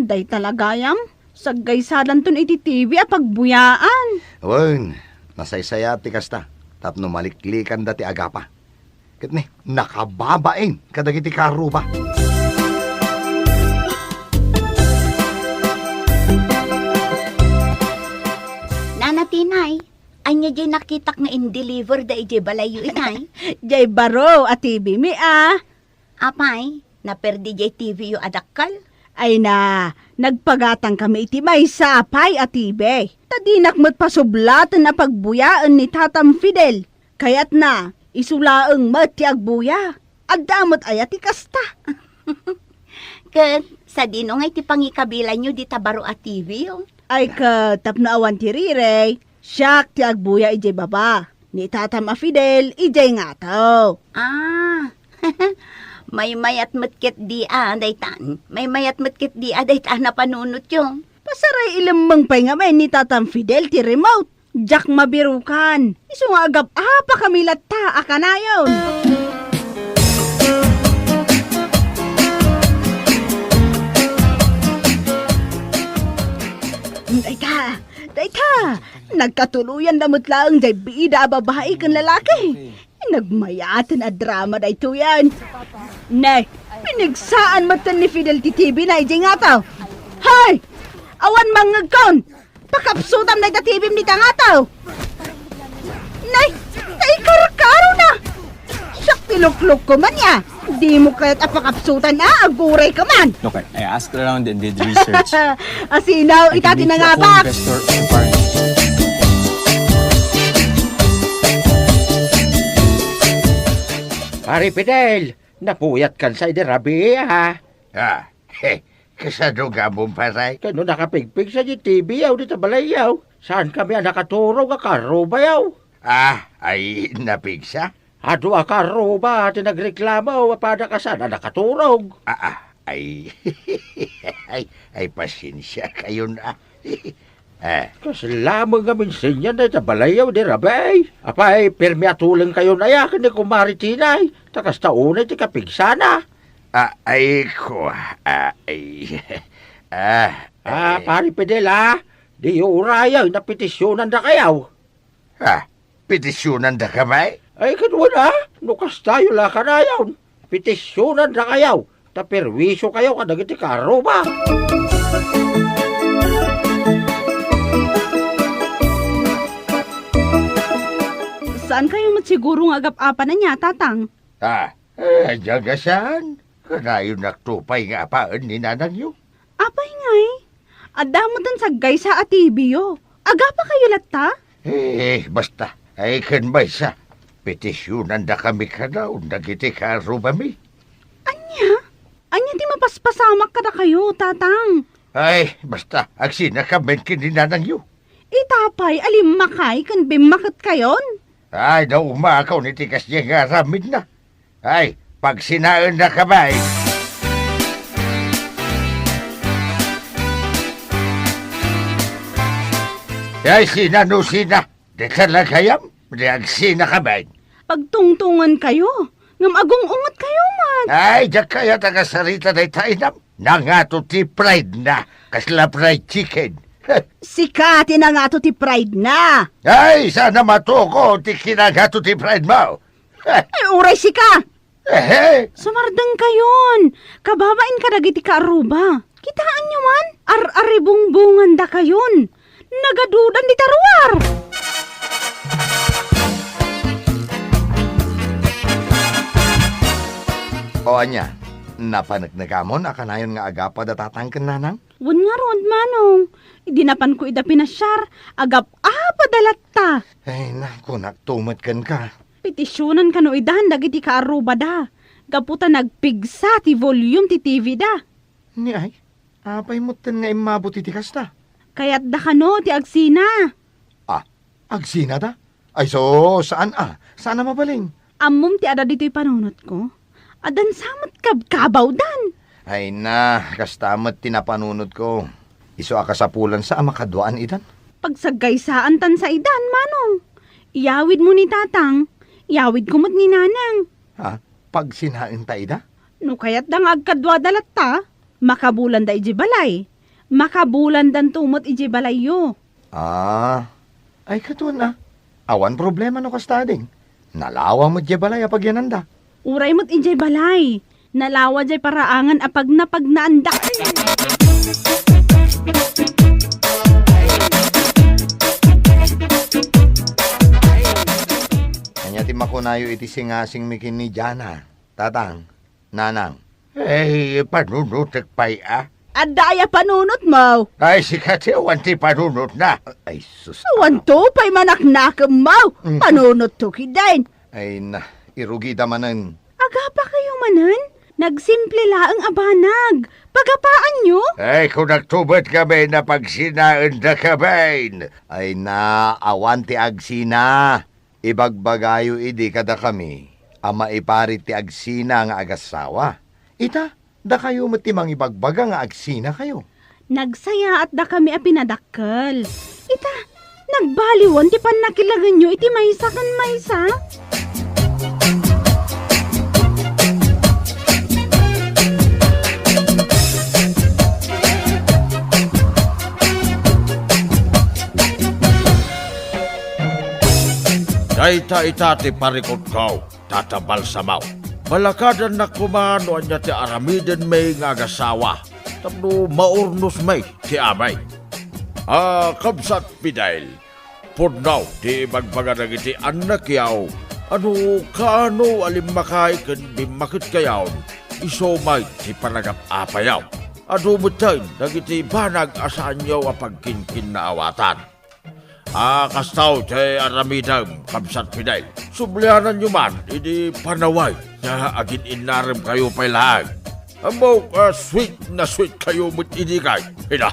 Day talagayam. Saggaysadan ton iti TV a pagbuyaan. Wen, nasaysaya ti kasta. Tapno maliklikan dati agapa. Ket ni, nakababain kadagiti karuba. Nanatinay, anya jay nakitak nga in-deliver da ije balayo inay. Jay baro at TV mi Apay, naperdi jay TV yu adakal. Ay na, nagpagatang kami iti may sapay at TV. Tadinak mo't pasublatan na pagbuyaan ni Tatam Fidel. Kaya't na, isulaang mat ti agbuya. At damot ayat ti kasta. Ket, sa dino nga iti pangikabilan nyo di tabaro at TV yun. Ay ka, tapno awan ti rirey. Siyak ti agbuya ijay baba. Ni Tatam a Fidel, ijay nga to. Ah, may mayat matkit di daytan. May mayat matkit di daytan na panunot yung. Pasaray ilamang pay nga may ni Tatam Fidel ti remote. Jack mabirukan. Isu nga agap pa kami latta akanayon. Dayta, nagkatuluyan damot lang jay bida babae kan lalaki. Nagmayatan a drama dayto yan. Nay, pinagsaan matan ni Fidel ti TV na ijay nga tao. Hay! Awan mangagkon! Pakapsutam na ita TV ni nga tao. Nay, karkaro na! Siyak tiluklok ko man ya. Di mo kaya't apakapsutan na, aguray ka man. Okay, I asked around and did research. Asinaw, itati na nga ba? Investor and partner. Pare Fidel, napuyat kan sa iderabi ha. Kasado ka mong paray? Kano nakapigpig sa TV yaw dito balayaw. Saan kami nakaturo nga karuba yaw? Ay napigsa? Ado karuba at nagreklamo pada ka sana nakaturog. Ay pasensya kayo na. Kasi lamang kami sinya na itabalayaw di rabay. Apay, pirmi atulang kayo na yakin ni kumaritinay. Takas taunay ti kapigsana. Pari Fidel di urayaw na petisyonan da kayaw. Petisyonan da kamay? Ay kanwa na, nukas tayo la kanayaw. Petisyonan da kayaw. Taperwisyo kayo kadagiti karuba. Saan kayo matsiguro ng agap-apa na niya, Tatang? Jagasan. Kanayon naktupay nga apaan ni nanang yu. Apay ngay. Adamutan sa gaysa at ibiyo. Agapa kayo latta? Basta. Ay kanbay sa. Petisyonan da kami ka daw. Nagiti karubami. Anya di mapaspasamak ka na kayo, Tatang. Ay, basta. Agsina kami kini nanang yu. Itapay, alimakay, kan bimakit kayon. Ay, naumakaw ni tikas niya nga ramid na. Ay, pag sinaan na kamay. Ay, sina. Di talagayam. Di agsina kamay. Pagtungtungan kayo, ngam agong ungot kayo man. Ay, diyak kaya tagasarita na itainam. Nangato ti pride na. Kasla fried chicken. Sikati na nga to ti pride na. Ay, sana matuko ti kinagato ti pride mo. Ay, uray sika. Sumardang kayon. Kababain ka dagiti kaaruba. Kitaan nyo man. Ar-aribungbungan da kayon. Nagadudan di taruar. O anya, napanagnagamon akanayon nga agapa datatangken nanang? Wan nga ron, manong. Idinapan ko ida pinasyar. Agap padalatta. Ay, naku, naktumat kan ka. Petisyonan ka no idahan dagiti kaaruba da. Gaputa nagpigsa ti volume ti TV da. Ni ay, apay mo ten nga imabuti ti kasta. Kaya't da kano ti agsina. Agsina da? Ay, so, saan Saan na mabaling? Amom ti ada dito'y panunot ko. Adan samot kabkabaw dan. Ay na, kastamat tinapanunod ko. Iso akasapulan sa amakadwaan idan. Pagsagaysaan tan sa idan, manong. Iyawid mo ni Tatang. Iyawid kumot ni Nanang. Pag sinain ta ida? No kaya't dang agkadwa dalat ta. Makabulan da iji balay. Makabulan dan tumot ije balayo. Ay kato na. Awan problema no kastading. Nalawa mo dya balay apag yananda. Uray mo't ije balay. Nalawa jay paraangan apag naandak. Kanya ti makunayo iti singasing mikin ni Jana. Tatang, nanang. Panunutek pa'y Adaya panunot mo. Ay, sikat awan ti panunot na. Ay, sus. Awan to pa'y manaknakam mo. Panunot to kidain. Ay na, irugi damanan. Aga pa kayo manan? Nagsimple laang abanag. Pagapaan nyo? Ay, kung nagtubot kami na pagsinaan na kami. Ay na, awan ti agsina. Ibagbagayo idi kada kami. Ama iparit ti agsina nga agasawa. Ita, da kayo matimang ibagbaga nga agsina kayo. Nagsaya at da kami a pinadakkel. Ita, nagbaliwon ti panakilagan nyo iti maysa kan maysa. Ita ti parikot ko, tatabal samaw. Balakadan na kumano anya ti aramiden may ngagasawa. Tapno maurnos may ti amay. Kabsat Fidel. Pudnaw ti magbaganag iti anak yaw. Ano kano alimakay kan bimakit kayaw. Iso may ti panagap-apayaw. Ado mutain nagiti banag asaan yaw apagkinkin na awatan. Kastaw ti aramidang Kabsat Fidel. Sublianan nyo man, hindi panaway na agin inaram kayo pa'y lahag. Ambo, sweet na sweet kayo mo't inikay. Hina.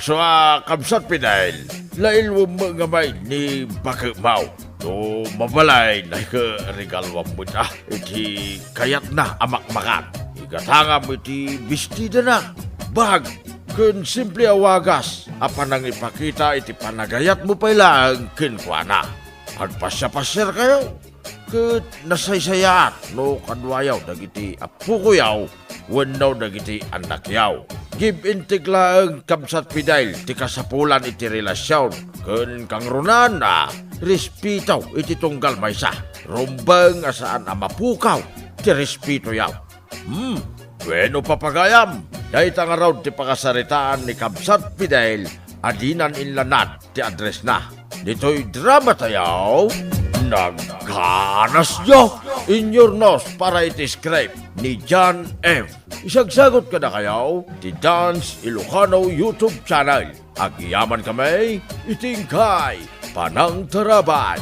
So, Kabsat Fidel, lail mo mga may ni Bakamaw. No, mabalay na ika-regalwam mo na. Iti kayat na amakmakan. Igatangam iti bistida na. Bag, kun simple awagas, apan ang ipakita iti panagayat mo pa'y lang kinkwana. Agpasya-pasyer kayo. Kat nasaysayat no kadwayaw dagiti apukuyaw wennaw dagiti anakyaw. Give intigla ang Kabsat Fidel ti kasapulan iti relasyon. Kun kang runan na respitaw iti tunggal maysa. Rumbang asaan amapukaw ti respito yaw. Bueno papagayam. Dahit ang araw ti pakasaritaan ni Kabsat Fidel adinan inlanat ti address na. Dito'y drama tayaw, nagkanas nyo in your nose para iti-scribe ni John M. Isagsagot ka na kayaw, ti Dance Ilocano YouTube channel. Agyaman kami, itingkay, panang taraban.